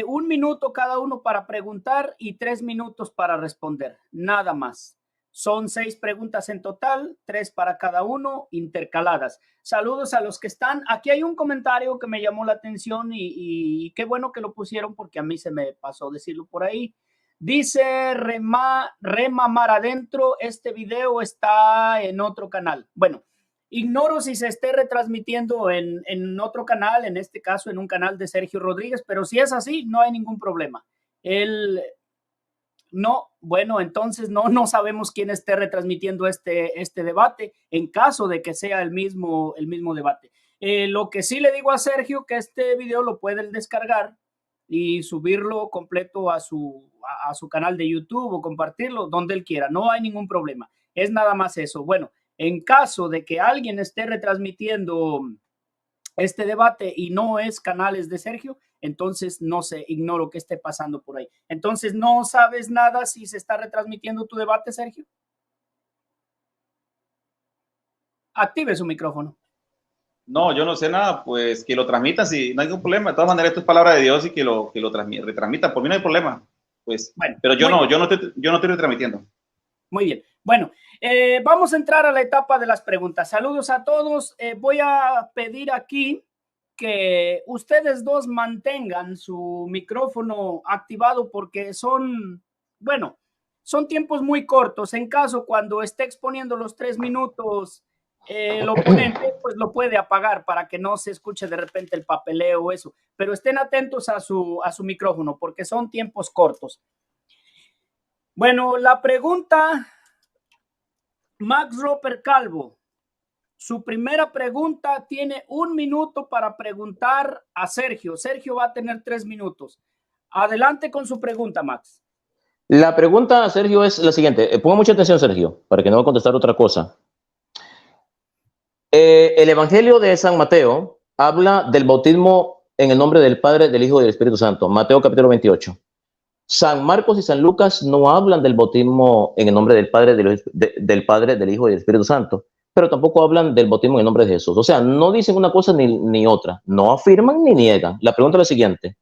A: 1 minuto cada uno para preguntar y 3 minutos para responder, nada más. Son 6 preguntas en total, 3 para cada uno, intercaladas. Saludos a los que están. Aquí hay un comentario que me llamó la atención y qué bueno que lo pusieron porque a mí se me pasó decirlo por ahí. Dice Remamar Adentro, este video está en otro canal. Bueno, ignoro si se esté retransmitiendo en otro canal, en este caso en un canal de Sergio Rodríguez, pero si es así, no hay ningún problema. No, bueno, entonces no sabemos quién esté retransmitiendo este debate en caso de que sea el mismo debate. Lo que sí le digo a Sergio que este video lo puede descargar y subirlo completo a su canal de YouTube o compartirlo donde él quiera. No hay ningún problema. Es nada más eso. Bueno, en caso de que alguien esté retransmitiendo este debate y no es canales de Sergio, entonces no sé, ignoro qué esté pasando por ahí. Entonces, ¿no sabes nada si se está retransmitiendo tu debate, Sergio? Active su micrófono.
B: No, yo no sé nada, pues que lo transmitan, si no hay ningún problema. De todas maneras, esto es palabra de Dios y que lo retransmitan. Por mí no hay problema. Pues, bueno, pero yo no estoy retransmitiendo.
A: Muy bien. Bueno, vamos a entrar a la etapa de las preguntas. Saludos a todos. Voy a pedir aquí que ustedes dos mantengan su micrófono activado porque son tiempos muy cortos. En caso, cuando esté exponiendo los 3 minutos, el oponente pues lo puede apagar para que no se escuche de repente el papeleo o eso. Pero estén atentos a su micrófono porque son tiempos cortos. Bueno, la pregunta, Max Roper Calvo, su primera pregunta tiene 1 minuto para preguntar a Sergio. Sergio va a tener 3 minutos. Adelante con su pregunta, Max.
C: La pregunta, Sergio, es la siguiente. Ponga mucha atención, Sergio, para que no va a contestar otra cosa. El Evangelio de San Mateo habla del bautismo en el nombre del Padre, del Hijo y del Espíritu Santo. Mateo capítulo 28. San Marcos y San Lucas no hablan del bautismo en el nombre del Padre, del Padre, del Hijo y del Espíritu Santo, pero tampoco hablan del bautismo en el nombre de Jesús. O sea, no dicen una cosa ni otra. No afirman ni niegan. La pregunta es la siguiente.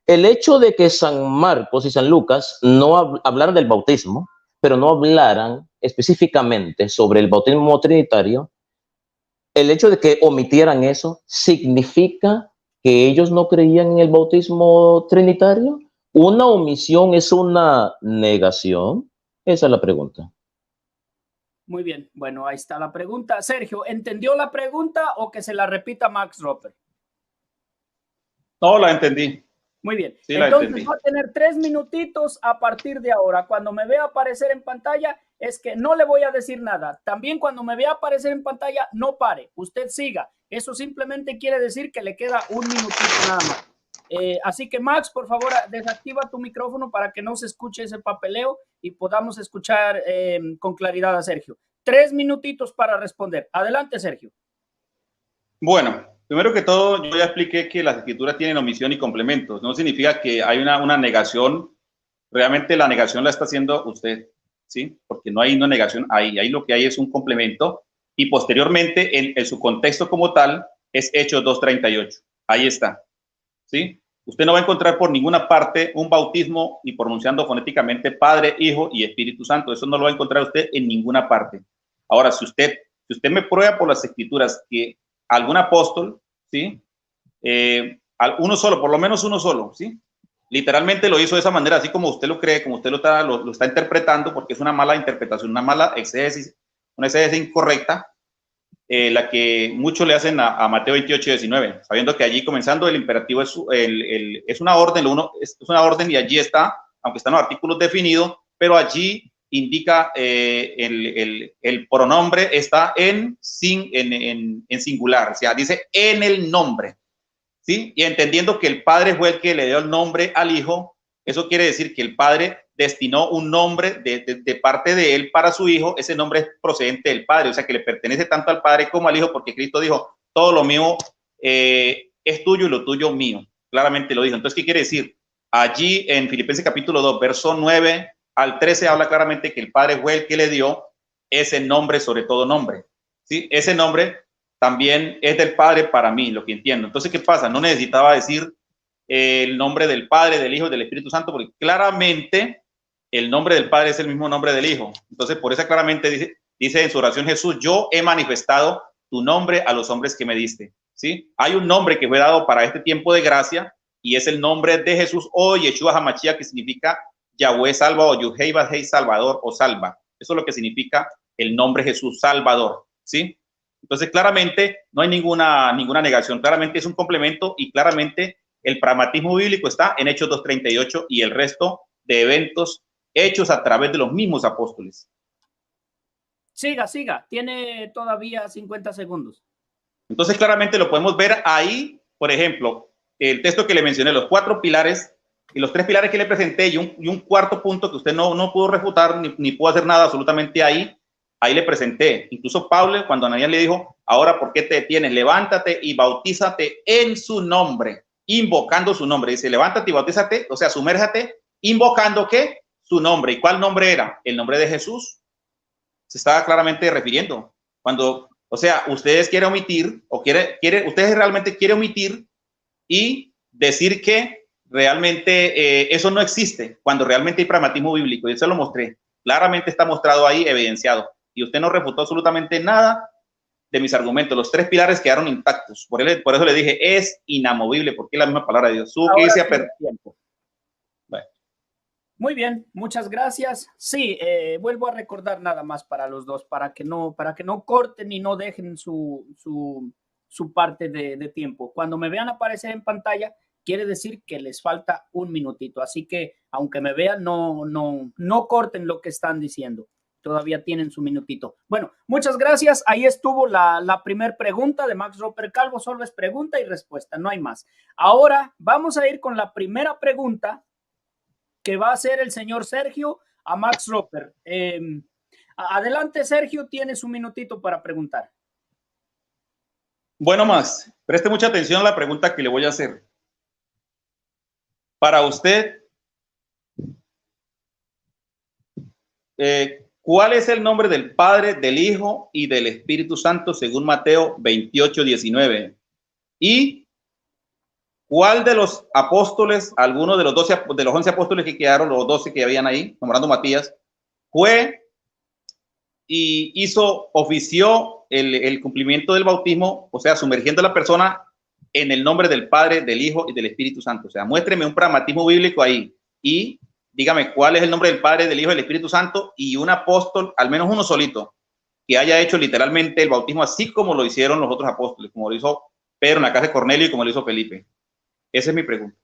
C: El hecho de que San Marcos y San Lucas no hablaran del bautismo, pero no hablaran específicamente sobre el bautismo trinitario, el hecho de que omitieran eso, ¿significa que ellos no creían en el bautismo trinitario? ¿Una omisión es una negación? Esa es la pregunta.
A: Muy bien, bueno, ahí está la pregunta. Sergio, ¿entendió la pregunta o que se la repita Max Roper?
B: No, la entendí.
A: Muy bien, sí, entonces va a tener 3 minutitos a partir de ahora. Cuando me vea aparecer en pantalla, es que no le voy a decir nada. También cuando me vea aparecer en pantalla, no pare, usted siga. Eso simplemente quiere decir que le queda 1 minutito nada más. Así que Max, por favor, desactiva tu micrófono para que no se escuche ese papeleo y podamos escuchar con claridad a Sergio. 3 minutitos para responder. Adelante, Sergio.
B: Bueno, primero que todo, yo ya expliqué que las escrituras tienen omisión y complementos. No significa que hay una negación. Realmente la negación la está haciendo usted, ¿sí? Porque no hay una negación ahí. Ahí lo que hay es un complemento y posteriormente en su contexto como tal es Hechos 2:38. Ahí está, ¿sí? Usted no va a encontrar por ninguna parte un bautismo y pronunciando fonéticamente Padre, Hijo y Espíritu Santo. Eso no lo va a encontrar usted en ninguna parte. Ahora, si usted me prueba por las escrituras que algún apóstol, ¿sí? Uno solo, por lo menos uno solo, ¿sí? Literalmente lo hizo de esa manera, así como usted lo cree, como usted lo está interpretando, porque es una mala interpretación, una mala exégesis, una exégesis incorrecta, la que muchos le hacen a Mateo 28:19, sabiendo que allí comenzando el imperativo es una orden, es una orden y allí está, aunque están los artículos definidos, pero allí indica el pronombre está en singular, o sea, dice en el nombre, ¿sí? Y entendiendo que el Padre fue el que le dio el nombre al Hijo, eso quiere decir que el Padre destinó un nombre de parte de él para su Hijo. Ese nombre es procedente del Padre, o sea, que le pertenece tanto al Padre como al Hijo, porque Cristo dijo, todo lo mío es tuyo y lo tuyo mío. Claramente lo dijo. Entonces, ¿qué quiere decir? Allí en Filipenses capítulo 2, verso 9 al 13, habla claramente que el Padre fue el que le dio ese nombre sobre todo nombre, ¿sí? Ese nombre también es del Padre para mí, lo que entiendo. Entonces, ¿qué pasa? No necesitaba decir el nombre del Padre, del Hijo y del Espíritu Santo, porque claramente el nombre del Padre es el mismo nombre del Hijo. Entonces, por eso claramente dice en su oración Jesús, yo he manifestado tu nombre a los hombres que me diste, ¿sí? Hay un nombre que fue dado para este tiempo de gracia y es el nombre de Jesús o Yeshua HaMashiach, que significa Yahweh salva o Yuhei Bajei salvador o salva. Eso es lo que significa el nombre Jesús salvador, ¿sí? Entonces, claramente no hay ninguna negación. Claramente es un complemento y claramente el pragmatismo bíblico está en Hechos 2:38 y el resto de eventos hechos a través de los mismos apóstoles.
A: Siga. Tiene todavía 50 segundos.
B: Entonces, claramente lo podemos ver ahí, por ejemplo, el texto que le mencioné, los 4 pilares y los 3 pilares que le presenté y un cuarto punto que usted no pudo refutar ni pudo hacer nada absolutamente ahí le presenté. Incluso Pablo, cuando Ananías le dijo, ahora, ¿por qué te detienes? Levántate y bautízate en su nombre, invocando su nombre. Dice, levántate y bautízate, o sea, sumérjate, invocando ¿qué? Su nombre. ¿Y cuál nombre era? El nombre de Jesús. Se estaba claramente refiriendo. Cuando, o sea, ustedes quieren omitir, o ustedes realmente quieren omitir y decir que realmente eso no existe, cuando realmente hay pragmatismo bíblico. Y eso lo mostré. Claramente está mostrado ahí, evidenciado. Y usted no refutó absolutamente nada de mis argumentos. Los 3 pilares quedaron intactos. Por eso le dije, es inamovible, porque es la misma palabra de Dios.
A: Tiempo. Bueno. Muy bien, muchas gracias. Sí, vuelvo a recordar nada más para los dos, para que no corten y no dejen su parte de tiempo. Cuando me vean aparecer en pantalla, quiere decir que les falta un minutito. Así que, aunque me vean, no corten lo que están diciendo. Todavía tienen su minutito. Bueno, muchas gracias. Ahí estuvo la primera pregunta de Max Roper Calvo. Solo es pregunta y respuesta, no hay más. Ahora vamos a ir con la primera pregunta que va a hacer el señor Sergio a Max Roper. Adelante, Sergio, tiene su minutito para preguntar.
B: Bueno, Max, preste mucha atención a la pregunta que le voy a hacer. Para usted, ¿cuál es el nombre del Padre, del Hijo y del Espíritu Santo según Mateo 28:19? ¿Y cuál de los apóstoles, alguno de los 11 apóstoles que quedaron, los 12 que habían ahí, nombrando Matías, fue y ofició el cumplimiento del bautismo, o sea, sumergiendo a la persona en el nombre del Padre, del Hijo y del Espíritu Santo? O sea, muéstreme un pragmatismo bíblico ahí y dígame cuál es el nombre del Padre, del Hijo y del Espíritu Santo y un apóstol, al menos uno solito, que haya hecho literalmente el bautismo así como lo hicieron los otros apóstoles, como lo hizo Pedro en la casa de Cornelio y como lo hizo Felipe. Esa es mi pregunta.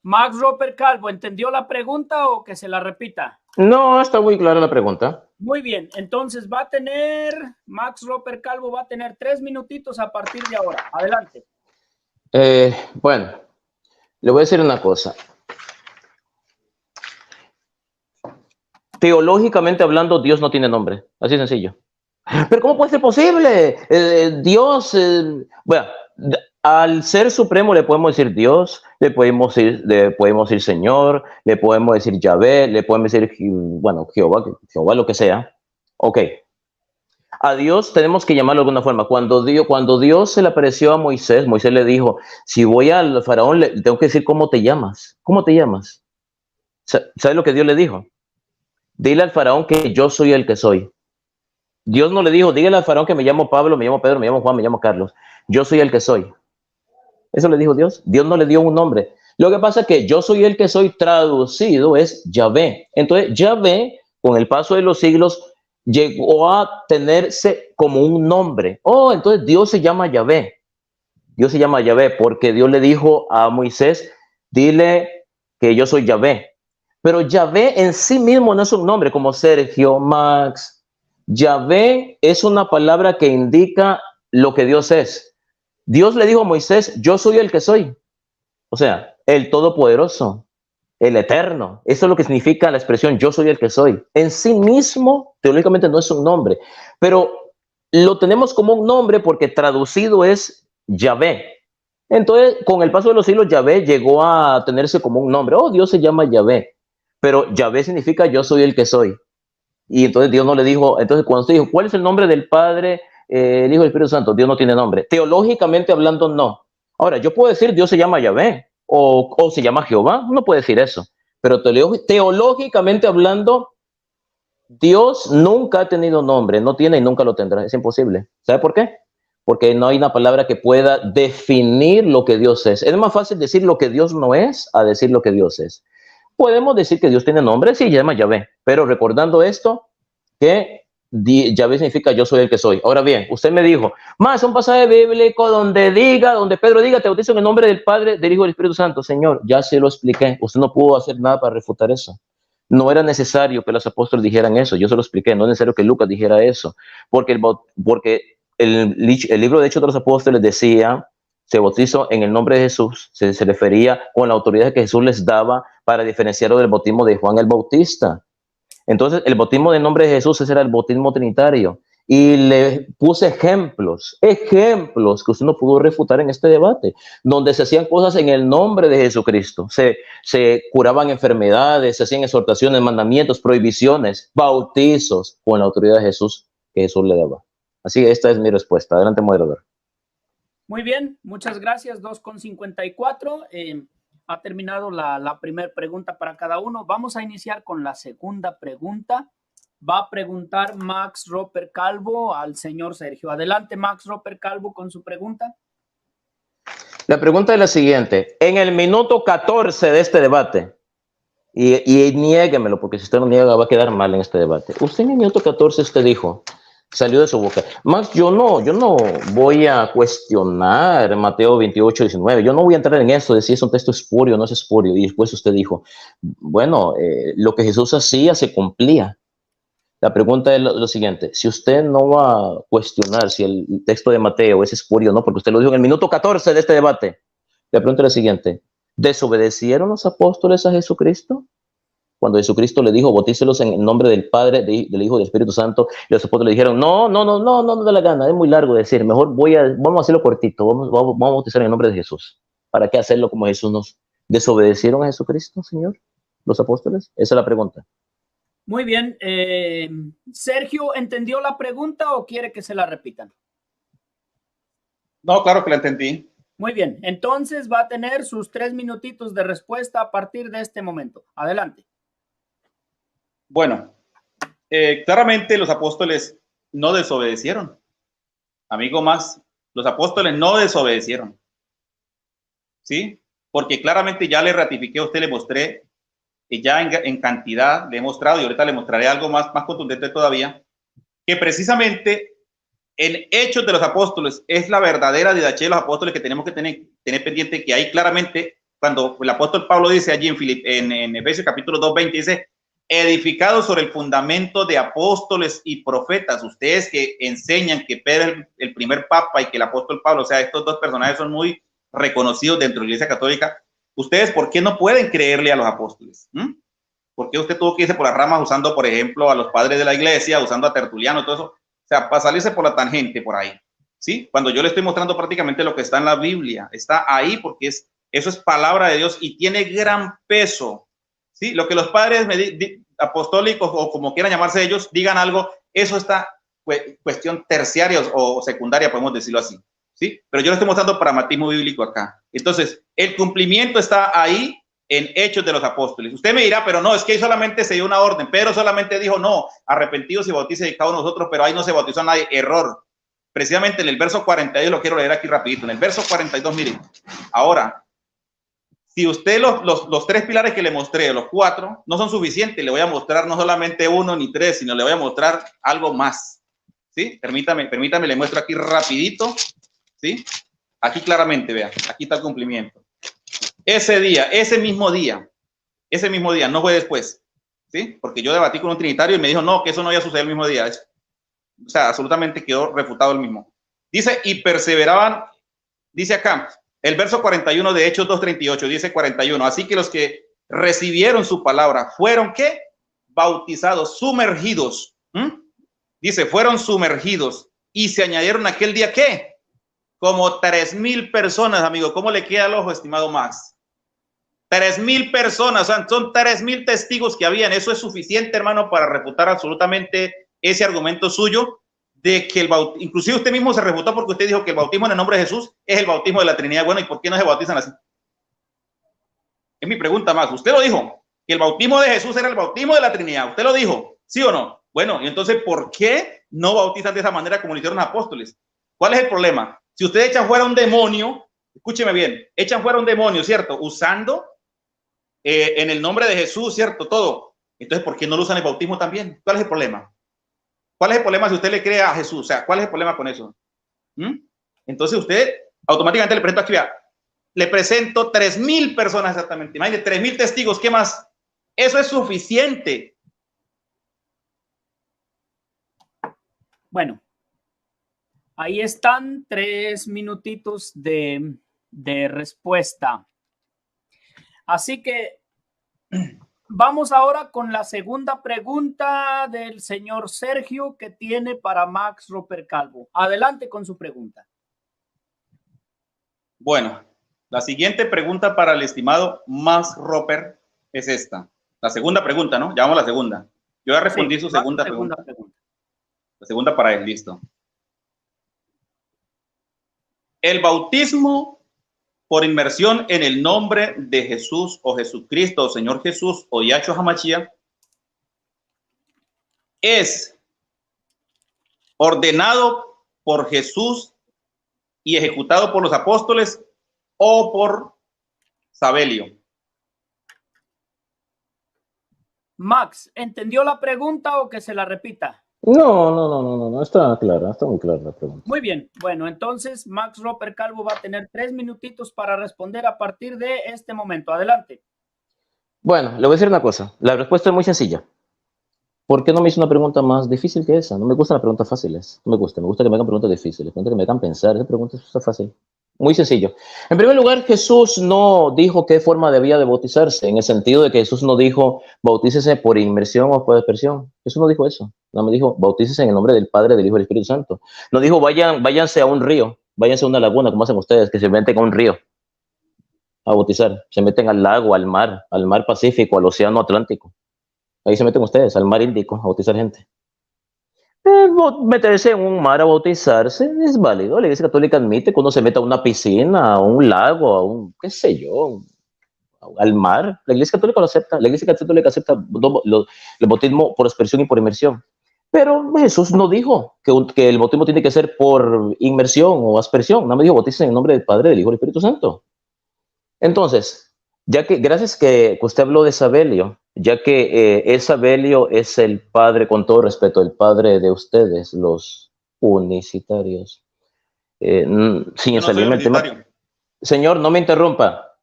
A: Max Roper Calvo, ¿entendió la pregunta o que se la repita?
C: No, está muy clara la pregunta.
A: Muy bien, entonces Max Roper Calvo va a tener 3 minutitos a partir de ahora. Adelante.
C: Bueno, le voy a decir una cosa. Teológicamente hablando, Dios no tiene nombre, así sencillo. Pero ¿cómo puede ser posible? Dios, bueno, al Ser Supremo le podemos decir Dios, le podemos decir Señor, le podemos decir Yahvé, le podemos decir, bueno, Jehová, lo que sea. Ok. A Dios tenemos que llamarlo de alguna forma. Cuando Dios se le apareció a Moisés, Moisés le dijo, si voy al faraón, le tengo que decir cómo te llamas. ¿Cómo te llamas? ¿Sabes lo que Dios le dijo? Dile al faraón que yo soy el que soy. Dios no le dijo, dígale al faraón que me llamo Pablo, me llamo Pedro, me llamo Juan, me llamo Carlos. Yo soy el que soy. Eso le dijo Dios. Dios no le dio un nombre. Lo que pasa es que yo soy el que soy traducido es Yahvé. Entonces Yahvé, con el paso de los siglos, llegó a tenerse como un nombre. Oh, entonces Dios se llama Yahvé. Dios se llama Yahvé porque Dios le dijo a Moisés, dile que yo soy Yahvé. Pero Yahvé en sí mismo no es un nombre como Sergio, Max. Yahvé es una palabra que indica lo que Dios es. Dios le dijo a Moisés, yo soy el que soy. O sea, el Todopoderoso, el Eterno. Eso es lo que significa la expresión yo soy el que soy. En sí mismo, teóricamente no es un nombre, pero lo tenemos como un nombre porque traducido es Yahvé. Entonces, con el paso de los siglos, Yahvé llegó a tenerse como un nombre. Oh, Dios se llama Yahvé. Pero Yahvé significa yo soy el que soy. Y entonces Dios no le dijo, entonces cuando usted dijo, ¿cuál es el nombre del Padre, el Hijo y el Espíritu Santo? Dios no tiene nombre. Teológicamente hablando, no. Ahora, yo puedo decir Dios se llama Yahvé o se llama Jehová. Uno puede decir eso. Pero teológicamente hablando, Dios nunca ha tenido nombre, no tiene y nunca lo tendrá. Es imposible. ¿Sabe por qué? Porque no hay una palabra que pueda definir lo que Dios es. Es más fácil decir lo que Dios no es a decir lo que Dios es. Podemos decir que Dios tiene nombre, sí, se llama Yahvé, pero recordando esto, que Yahvé significa yo soy el que soy. Ahora bien, usted me dijo, más un pasaje bíblico donde Pedro diga, te bautizo en el nombre del Padre, del Hijo y del Espíritu Santo. Señor, ya se lo expliqué, usted no pudo hacer nada para refutar eso. No era necesario que los apóstoles dijeran eso, yo se lo expliqué, no es necesario que Lucas dijera eso, porque el libro de Hechos de los Apóstoles decía, se bautizó en el nombre de Jesús, se refería con la autoridad que Jesús les daba para diferenciarlo del bautismo de Juan el Bautista. Entonces, el bautismo del nombre de Jesús, ese era el bautismo trinitario. Y le puse ejemplos que usted no pudo refutar en este debate, donde se hacían cosas en el nombre de Jesucristo. Se curaban enfermedades, se hacían exhortaciones, mandamientos, prohibiciones, bautizos con la autoridad de Jesús que Jesús le daba. Así que esta es mi respuesta. Adelante, moderador.
A: Muy bien, muchas gracias. 2:54. Ha terminado la primera pregunta para cada uno. Vamos a iniciar con la segunda pregunta. Va a preguntar Max Roper Calvo al señor Sergio. Adelante, Max Roper Calvo, con su pregunta.
C: La pregunta es la siguiente. En el minuto 14 de este debate, y niéguemelo, porque si usted no niega va a quedar mal en este debate. Usted en el minuto 14 usted dijo, salió de su boca, Max, yo no voy a cuestionar Mateo 28:19, yo no voy a entrar en eso de si es un texto espurio o no es espurio. Y después usted dijo, bueno, lo que Jesús hacía se cumplía. La pregunta es lo siguiente, si usted no va a cuestionar si el texto de Mateo es espurio o no, porque usted lo dijo en el minuto 14 de este debate, la pregunta es la siguiente, ¿desobedecieron los apóstoles a Jesucristo? Cuando Jesucristo le dijo, bautícelos en el nombre del Padre, del Hijo y del Espíritu Santo, y los apóstoles le dijeron, no da la gana, es muy largo decir, mejor vamos a hacerlo cortito, vamos a bautizar en el nombre de Jesús. ¿Para qué hacerlo como Jesús nos desobedecieron a Jesucristo, Señor? ¿Los apóstoles? Esa es la pregunta.
A: Muy bien. Sergio, ¿entendió la pregunta o quiere que se la repitan?
B: No, claro que la entendí.
A: Muy bien. Entonces va a tener sus 3 minutitos de respuesta a partir de este momento. Adelante.
B: Bueno, claramente los apóstoles no desobedecieron. Amigo Max, los apóstoles no desobedecieron. ¿Sí? Porque claramente ya le ratifiqué a usted, le mostré, y ya en cantidad le he mostrado, y ahorita le mostraré algo más contundente todavía, que precisamente en Hechos de los Apóstoles es la verdadera didache de los apóstoles que tenemos que tener pendiente, que ahí claramente, cuando el apóstol Pablo dice allí en Efesios capítulo 2:20, dice, edificados sobre el fundamento de apóstoles y profetas. Ustedes que enseñan que Pedro es el primer papa y que el apóstol Pablo, o sea, estos dos personajes son muy reconocidos dentro de la Iglesia Católica. ¿Ustedes por qué no pueden creerle a los apóstoles? ¿Por qué usted tuvo que irse por las ramas usando, por ejemplo, a los padres de la iglesia, usando a Tertuliano, todo eso? O sea, para salirse por la tangente por ahí, ¿sí? Cuando yo le estoy mostrando prácticamente lo que está en la Biblia, está ahí porque eso es palabra de Dios y tiene gran peso, ¿sí? Lo que los padres apostólicos o como quieran llamarse ellos, digan algo, eso está cuestión terciaria o secundaria, podemos decirlo así, ¿sí? Pero yo le estoy mostrando pragmatismo bíblico acá. Entonces, el cumplimiento está ahí en Hechos de los Apóstoles. Usted me dirá, pero no, es que ahí solamente se dio una orden. Pedro solamente dijo, no, arrepentidos y bautice de cada uno de nosotros, pero ahí no se bautizó a nadie. Error. Precisamente en el verso 42, lo quiero leer aquí rapidito. En el verso 42, miren. Ahora, si usted los 3 pilares que le mostré, los 4, no son suficientes, le voy a mostrar no solamente 1 ni 3, sino le voy a mostrar algo más. ¿Sí? Permítame, le muestro aquí rapidito. ¿Sí? Aquí claramente, vea, aquí está el cumplimiento. Ese día, ese mismo día, ese mismo día, no fue después, ¿sí? Porque yo debatí con un trinitario y me dijo, no, que eso no iba a suceder el mismo día. O sea, absolutamente quedó refutado el mismo. Dice, y perseveraban, dice acá, el verso 41 de Hechos 2:38, dice 41, así que los que recibieron su palabra fueron, ¿qué? Bautizados, sumergidos. Dice, fueron sumergidos y se añadieron aquel día, ¿qué? Como 3,000 personas, amigo. ¿Cómo le queda al ojo, estimado Max? 3,000 personas, o sea, son 3,000 testigos que habían. Eso es suficiente, hermano, para refutar absolutamente ese argumento suyo de que el bautismo, inclusive usted mismo se refutó porque usted dijo que el bautismo en el nombre de Jesús es el bautismo de la Trinidad. Bueno, ¿y por qué no se bautizan así? Es mi pregunta, Max. Usted lo dijo, que el bautismo de Jesús era el bautismo de la Trinidad. ¿Usted lo dijo? ¿Sí o no? Bueno, y entonces, ¿por qué no bautizan de esa manera como lo hicieron los apóstoles? ¿Cuál es el problema? Si usted echa fuera un demonio, escúcheme bien, echan fuera un demonio, ¿cierto? Usando en el nombre de Jesús, ¿cierto? Todo. Entonces, ¿por qué no lo usan el bautismo también? ¿Cuál es el problema? ¿Cuál es el problema si usted le cree a Jesús? O sea, ¿cuál es el problema con eso? Entonces, usted automáticamente le presenta actividad. Le presento 3,000 personas exactamente. Imagínate, 3,000 testigos. ¿Qué más? Eso es suficiente.
A: Bueno, ahí están 3 minutitos de respuesta. Así que vamos ahora con la segunda pregunta del señor Sergio que tiene para Max Roper Calvo. Adelante con su pregunta.
B: Bueno, la siguiente pregunta para el estimado Max Roper es esta. La segunda pregunta, ¿no? Ya vamos a la segunda. Yo ya respondí su segunda pregunta. La segunda para él, listo. El bautismo por inmersión en el nombre de Jesús o Jesucristo o Señor Jesús o Yahshua HaMashiach es ordenado por Jesús y ejecutado por los apóstoles o por Sabelio.
A: Max, ¿entendió la pregunta o que se la repita?
C: No, está clara, está muy clara la pregunta.
A: Muy bien, bueno, entonces Max Roper Calvo va a tener 3 minutitos para responder a partir de este momento. Adelante.
C: Bueno, le voy a decir una cosa, la respuesta es muy sencilla. ¿Por qué no me hizo una pregunta más difícil que esa? No me gustan las preguntas fáciles, no me gusta que me hagan preguntas difíciles, que me hagan pensar, esa pregunta está fácil. Muy sencillo. En primer lugar, Jesús no dijo qué forma debía de bautizarse, en el sentido de que Jesús no dijo bautícese por inmersión o por aspersión. Jesús no dijo eso. No me dijo bautícese en el nombre del Padre, del Hijo y del Espíritu Santo. No dijo váyanse a un río, váyanse a una laguna, como hacen ustedes, que se meten a un río a bautizar. Se meten al lago, al mar Pacífico, al océano Atlántico. Ahí se meten ustedes, al mar Índico, a bautizar gente. Meterse en un mar a bautizarse es válido. La Iglesia Católica admite que uno se meta a una piscina, a un lago, a un, qué sé yo, al mar. La Iglesia Católica lo acepta. La Iglesia Católica acepta el bautismo por aspersión y por inmersión. Pero Jesús no dijo que el bautismo tiene que ser por inmersión o aspersión. No me dijo bautícese en el nombre del Padre, del Hijo y del Espíritu Santo. Entonces, ya que gracias que usted habló de Sabelio, ya que Sabelio es el padre, con todo respeto, el padre de ustedes, los unicitarios, sin salirme el tema. Señor, no me interrumpa.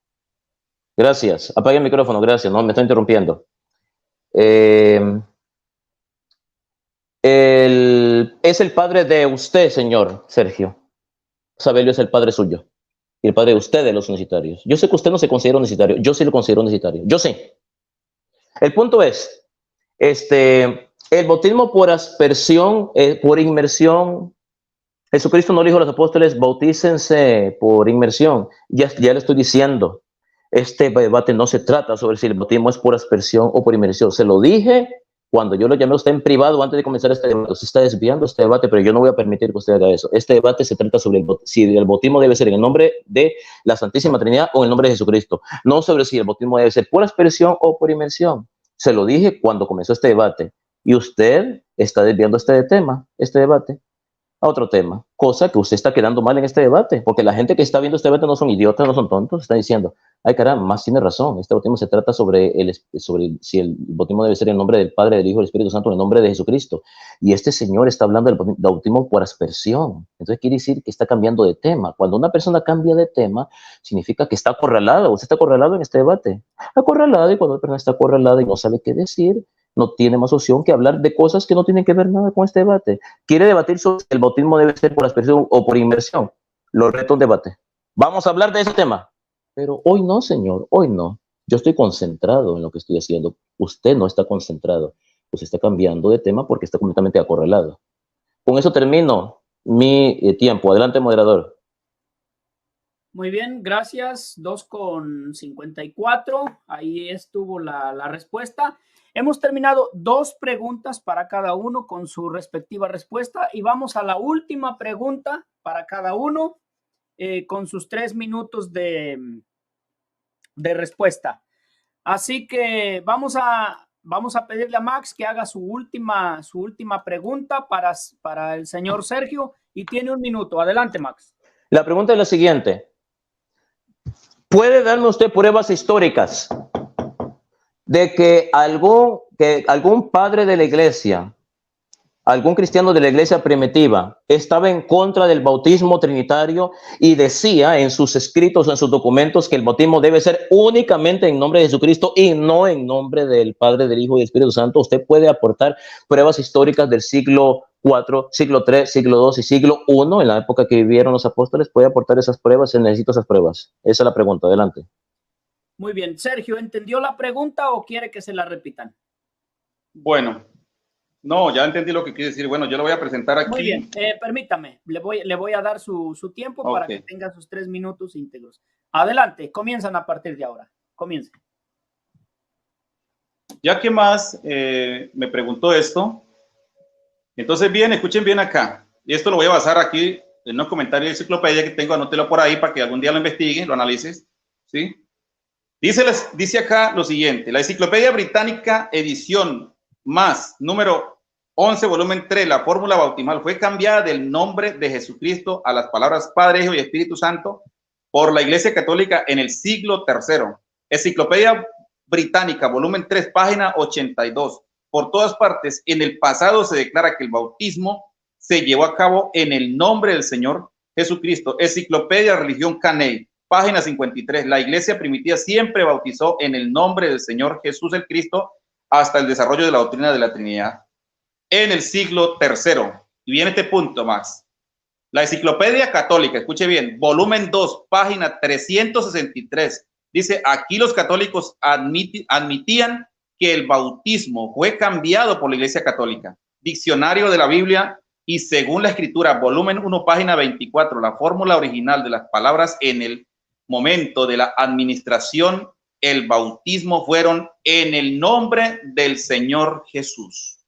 C: Gracias. Apague el micrófono, gracias. No me está interrumpiendo. Es el padre de usted, señor Sergio. Sabelio es el padre suyo. Y el padre de ustedes, los unicitarios. Yo sé que usted no se considera unicitario. Yo sí lo considero unicitario. Yo sé. El punto es, el bautismo por aspersión, por inmersión, Jesucristo no le dijo a los apóstoles, bautícense por inmersión. Ya le estoy diciendo, este debate no se trata sobre si el bautismo es por aspersión o por inmersión. Se lo dije cuando yo lo llamé a usted en privado antes de comenzar este debate. Usted está desviando este debate, pero yo no voy a permitir que usted haga eso. Este debate se trata sobre si el bautismo debe ser en el nombre de la Santísima Trinidad o en el nombre de Jesucristo. No sobre si el bautismo debe ser por aspersión o por inmersión. Se lo dije cuando comenzó este debate. Y usted está desviando este debate, a otro tema. Cosa que usted está quedando mal en este debate. Porque la gente que está viendo este debate no son idiotas, no son tontos. Están diciendo, ay caramba, más tiene razón, este bautismo se trata sobre si el bautismo debe ser en nombre del Padre, del Hijo y del Espíritu Santo, en nombre de Jesucristo. Y este señor está hablando del bautismo por aspersión. Entonces quiere decir que está cambiando de tema. Cuando una persona cambia de tema, significa que está acorralada. Usted está acorralado en este debate. Acorralado, y cuando una persona está acorralada y no sabe qué decir, no tiene más opción que hablar de cosas que no tienen que ver nada con este debate. Quiere debatir sobre si el bautismo debe ser por aspersión o por inmersión. Lo reto un debate. Vamos a hablar de ese tema. Pero hoy no, señor, hoy no. Yo estoy concentrado en lo que estoy haciendo. Usted no está concentrado. Usted está cambiando de tema porque está completamente acorralado. Con eso termino mi tiempo. Adelante, moderador.
A: Muy bien, gracias. 2:54. Ahí estuvo la respuesta. Hemos terminado 2 preguntas para cada uno con su respectiva respuesta y vamos a la última pregunta para cada uno con sus 3 minutos de respuesta. Así que vamos a pedirle a Max que haga su última pregunta para el señor Sergio y tiene 1 minuto. Adelante, Max.
C: La pregunta es la siguiente. ¿Puede darme usted pruebas históricas de que algún padre de la iglesia, algún cristiano de la iglesia primitiva, estaba en contra del bautismo trinitario y decía en sus escritos, en sus documentos, que el bautismo debe ser únicamente en nombre de Jesucristo y no en nombre del Padre, del Hijo y del Espíritu Santo? Usted puede aportar pruebas históricas del siglo IV, siglo III, siglo II y siglo I, en la época que vivieron los apóstoles. Puede aportar esas pruebas. Se necesita esas pruebas. Esa es la pregunta. Adelante.
A: Muy bien. Sergio, ¿entendió la pregunta o quiere que se la repitan?
B: Bueno, no, ya entendí lo que quiere decir. Bueno, yo lo voy a presentar aquí.
A: Muy bien, permítame, le voy a dar su tiempo para que tenga sus 3 minutos íntegros. Adelante, comienzan a partir de ahora. Comiencen.
B: Ya que más me preguntó esto, entonces bien, escuchen bien acá. Y esto lo voy a basar aquí en unos comentarios de enciclopedia que tengo, anótelo por ahí para que algún día lo investigue, lo analices, ¿sí? Dice acá lo siguiente: la Enciclopedia Británica, edición más, número 11, volumen 3, la fórmula bautismal fue cambiada del nombre de Jesucristo a las palabras Padre, Hijo y Espíritu Santo por la Iglesia Católica en el siglo III. Enciclopedia Británica, volumen 3, página 82. Por todas partes, en el pasado se declara que el bautismo se llevó a cabo en el nombre del Señor Jesucristo. Enciclopedia Religión Caney, página 53. La iglesia primitiva siempre bautizó en el nombre del Señor Jesús el Cristo hasta el desarrollo de la doctrina de la Trinidad en el siglo III. Y viene este punto más. La Enciclopedia Católica, escuche bien, volumen 2, página 363. Dice, aquí los católicos admitían que el bautismo fue cambiado por la Iglesia Católica. Diccionario de la Biblia y según la Escritura, volumen 1, página 24, la fórmula original de las palabras en el momento de la administración, el bautismo fueron en el nombre del Señor Jesús.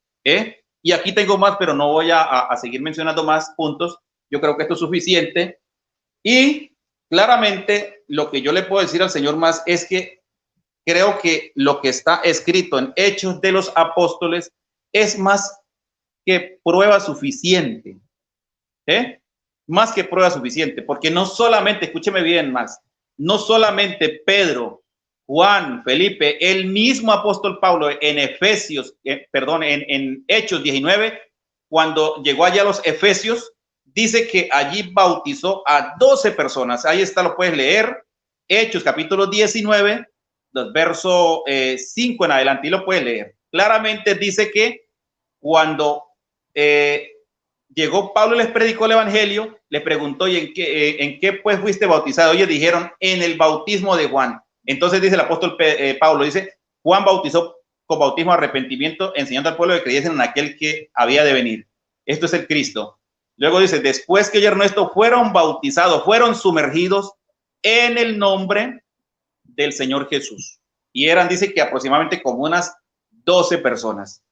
B: Y aquí tengo más, pero no voy a seguir mencionando más puntos. Yo creo que esto es suficiente. Y claramente lo que yo le puedo decir al Señor más es que creo que lo que está escrito en Hechos de los Apóstoles es más que prueba suficiente. Más que prueba suficiente, porque no solamente, escúcheme bien más, no solamente Pedro, Juan, Felipe, el mismo apóstol Pablo en en Hechos 19, cuando llegó allá a los Efesios, dice que allí bautizó a 12 personas. Ahí está, lo puedes leer, Hechos capítulo 19, los versos 5 en adelante, y lo puedes leer. Claramente dice que cuando llegó Pablo y les predicó el evangelio, les preguntó, ¿y en qué pues fuiste bautizado? Ellos dijeron, en el bautismo de Juan. Entonces dice el apóstol Pablo, dice, Juan bautizó con bautismo de arrepentimiento, enseñando al pueblo que creyesen en aquel que había de venir. Esto es el Cristo. Luego dice, después que oyeron esto, fueron bautizados, fueron sumergidos en el nombre del Señor Jesús. Y eran, dice que aproximadamente como unas 12 personas.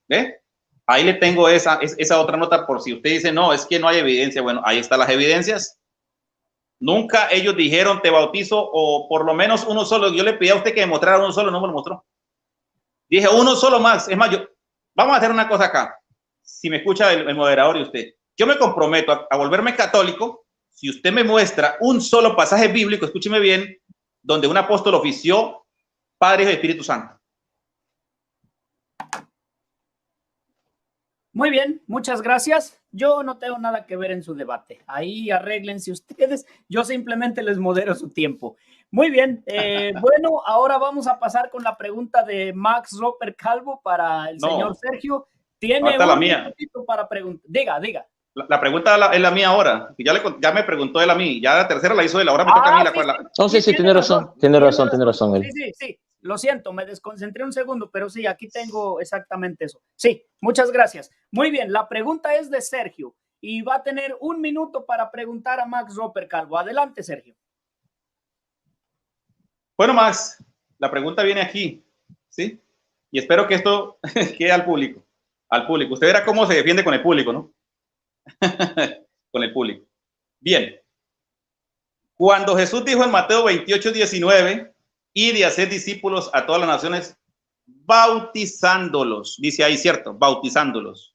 B: Ahí le tengo esa otra nota por si usted dice, no, es que no hay evidencia. Bueno, ahí están las evidencias. Nunca ellos dijeron, te bautizo, o por lo menos uno solo. Yo le pedí a usted que me mostrara uno solo, no me lo mostró. Dije, uno solo más. Es más, vamos a hacer una cosa acá. Si me escucha el moderador y usted, yo me comprometo a volverme católico si usted me muestra un solo pasaje bíblico, escúcheme bien, donde un apóstol ofició Padre, Hijo y Espíritu Santo.
A: Muy bien, muchas gracias. Yo no tengo nada que ver en su debate. Ahí arréglense ustedes. Yo simplemente les modero su tiempo. Muy bien. Bueno, ahora vamos a pasar con la pregunta de Max Roper Calvo para el señor Sergio. Tiene un minutito para preguntar. Diga.
B: La pregunta es la mía ahora. Ya me preguntó él a mí. Ya la tercera la hizo él. Ahora me toca a mí.
C: Sí, tiene razón.
A: Sí. Lo siento, me desconcentré un segundo, pero sí, aquí tengo exactamente eso. Sí, muchas gracias. Muy bien, la pregunta es de Sergio y va a tener un minuto para preguntar a Max Roper Calvo. Adelante, Sergio.
B: Bueno, Max, la pregunta viene aquí, ¿sí? Y espero que esto quede al público. Usted verá cómo se defiende con el público, ¿no? Con el público. Bien. Cuando Jesús dijo en Mateo 28:19, y de hacer discípulos a todas las naciones, bautizándolos, dice ahí, ¿cierto? Bautizándolos.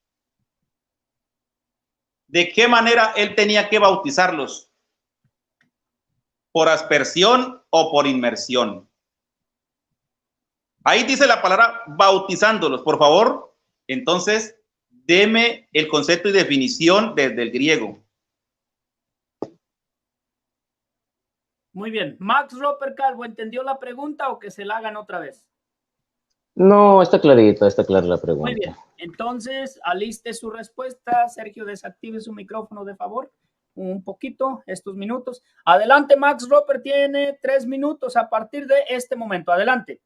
B: ¿De qué manera él tenía que bautizarlos? ¿Por aspersión o por inmersión? Ahí dice la palabra bautizándolos, por favor. Entonces, deme el concepto y definición desde el griego.
A: Muy bien. Max Roper Calvo, ¿entendió la pregunta o que se la hagan otra vez?
C: No, está clara la pregunta.
A: Muy bien. Entonces, aliste su respuesta. Sergio, desactive su micrófono, de favor. Un poquito, estos minutos. Adelante, Max Roper tiene 3 minutos a partir de este momento. Adelante.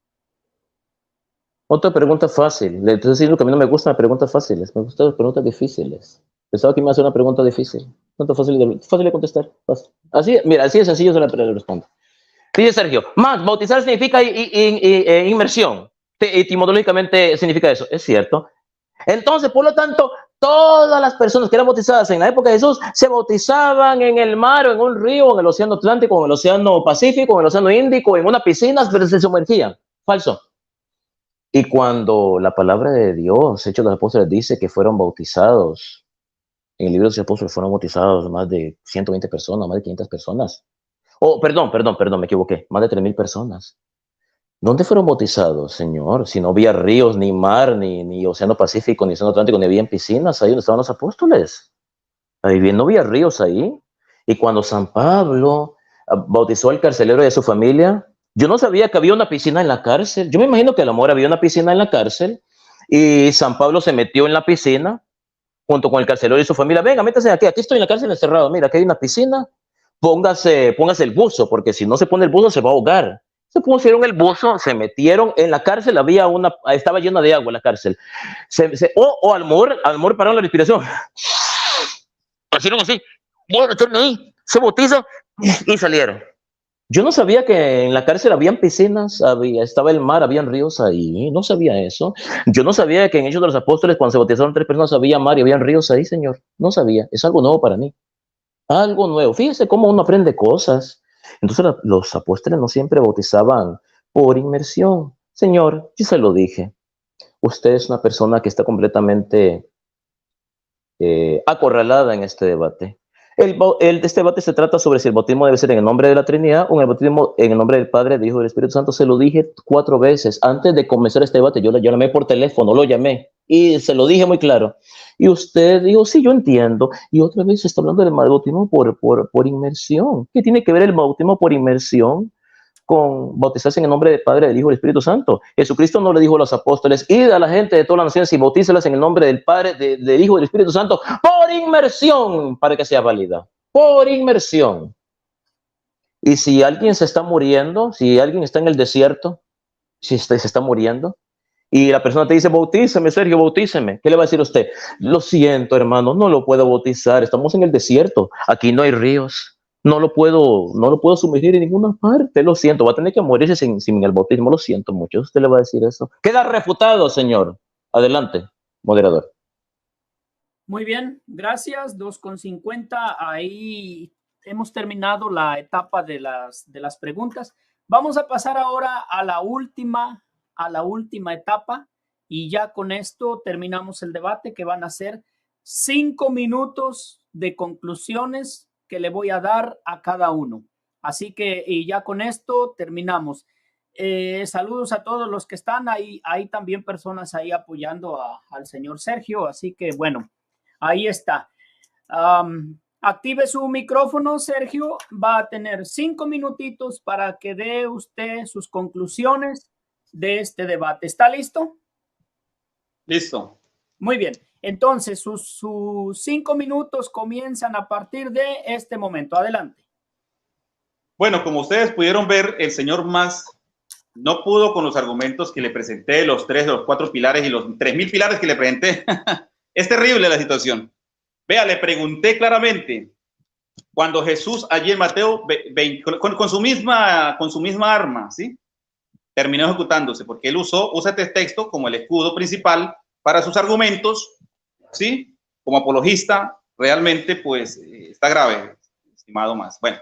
C: Otra pregunta fácil. Le estoy diciendo que a mí no me gustan las preguntas fáciles. Me gustan las preguntas difíciles. Pensaba que me iba a hacer una pregunta difícil. Fácil de contestar. Fácil. Así de sencillo se la respondo. Dice Sergio, Max, bautizar significa inmersión. Etimológicamente significa eso. Es cierto. Entonces, por lo tanto, todas las personas que eran bautizadas en la época de Jesús se bautizaban en el mar, o en un río, en el océano Atlántico, en el océano Pacífico, en el océano Índico, en una piscina, pero se sumergían. Falso. Y cuando la palabra de Dios, Hechos de los Apóstoles, dice que fueron bautizados, en el libro de los Apóstoles fueron bautizados más de 120 personas, más de 500 personas. Perdón, me equivoqué, más de 3,000 personas. ¿Dónde fueron bautizados, Señor? Si no había ríos, ni mar, ni océano Pacífico, ni océano Atlántico, ni había piscinas ahí donde estaban los apóstoles. Ahí bien, no había ríos ahí. Y cuando San Pablo bautizó al carcelero y a su familia, yo no sabía que había una piscina en la cárcel. Yo me imagino que a lo mejor había una piscina en la cárcel y San Pablo se metió en la piscina junto con el carcelero y su familia. Venga, métase aquí estoy en la cárcel encerrado. Mira, aquí hay una piscina. Póngase el buzo, porque si no se pone el buzo se va a ahogar. Se pusieron el buzo, se metieron en la cárcel, estaba llena de agua la cárcel. Al morir pararon la respiración. Hicieron así, bueno, ahí, se bautizan y salieron. Yo no sabía que en la cárcel habían piscinas, estaba el mar, habían ríos ahí, no sabía eso. Yo no sabía que en Hechos de los Apóstoles, cuando se bautizaron 3 personas, había mar y habían ríos ahí, Señor. No sabía, es algo nuevo para mí. Algo nuevo. Fíjese cómo uno aprende cosas. Entonces los apóstoles no siempre bautizaban por inmersión. Señor, yo se lo dije. Usted es una persona que está completamente acorralada en este debate. Este debate se trata sobre si el bautismo debe ser en el nombre de la Trinidad o en el bautismo en el nombre del Padre, del Hijo y del Espíritu Santo. Se lo dije 4 veces. Antes de comenzar este debate, yo lo llamé por teléfono, lo llamé y se lo dije muy claro. Y usted dijo, sí, yo entiendo. Y otra vez se está hablando del bautismo por inmersión. ¿Qué tiene que ver el bautismo por inmersión con bautizarse en el nombre del Padre, del Hijo y del Espíritu Santo? Jesucristo no le dijo a los apóstoles, id a la gente de todas las naciones y bautícelas en el nombre del Padre, del Hijo y del Espíritu Santo, por inmersión, para que sea válida, por inmersión. Y si alguien se está muriendo, si alguien está en el desierto, si se está muriendo, y la persona te dice, bautíceme, Sergio, bautíceme, ¿qué le va a decir usted? Lo siento, hermano, no lo puedo bautizar, estamos en el desierto, aquí no hay ríos. No lo puedo sumergir en ninguna parte, lo siento, va a tener que morirse sin el bautismo, lo siento mucho. ¿Usted le va a decir eso? Queda refutado, señor. Adelante, moderador.
A: Muy bien, gracias. 2:50. Ahí hemos terminado la etapa de las preguntas. Vamos a pasar ahora a la última etapa y ya con esto terminamos el debate, que van a ser 5 minutos de conclusiones que le voy a dar a cada uno. Así que, y ya con esto terminamos. Saludos a todos los que están ahí. Hay también personas ahí apoyando al señor Sergio. Así que, bueno, ahí está. Active su micrófono, Sergio. Va a tener 5 minutitos para que dé usted sus conclusiones de este debate. ¿Está listo?
B: Listo.
A: Muy bien. Entonces, sus 5 minutos comienzan a partir de este momento. Adelante.
B: Bueno, como ustedes pudieron ver, el señor Mas no pudo con los argumentos que le presenté, los 3, los 4 pilares y los 3,000 pilares que le presenté. Es terrible la situación. Vea, le pregunté claramente, cuando Jesús allí en Mateo, con su misma arma, ¿sí? Terminó ejecutándose, porque él usa este texto como el escudo principal para sus argumentos, ¿sí? Como apologista, realmente, pues, está grave, estimado Mas. Bueno,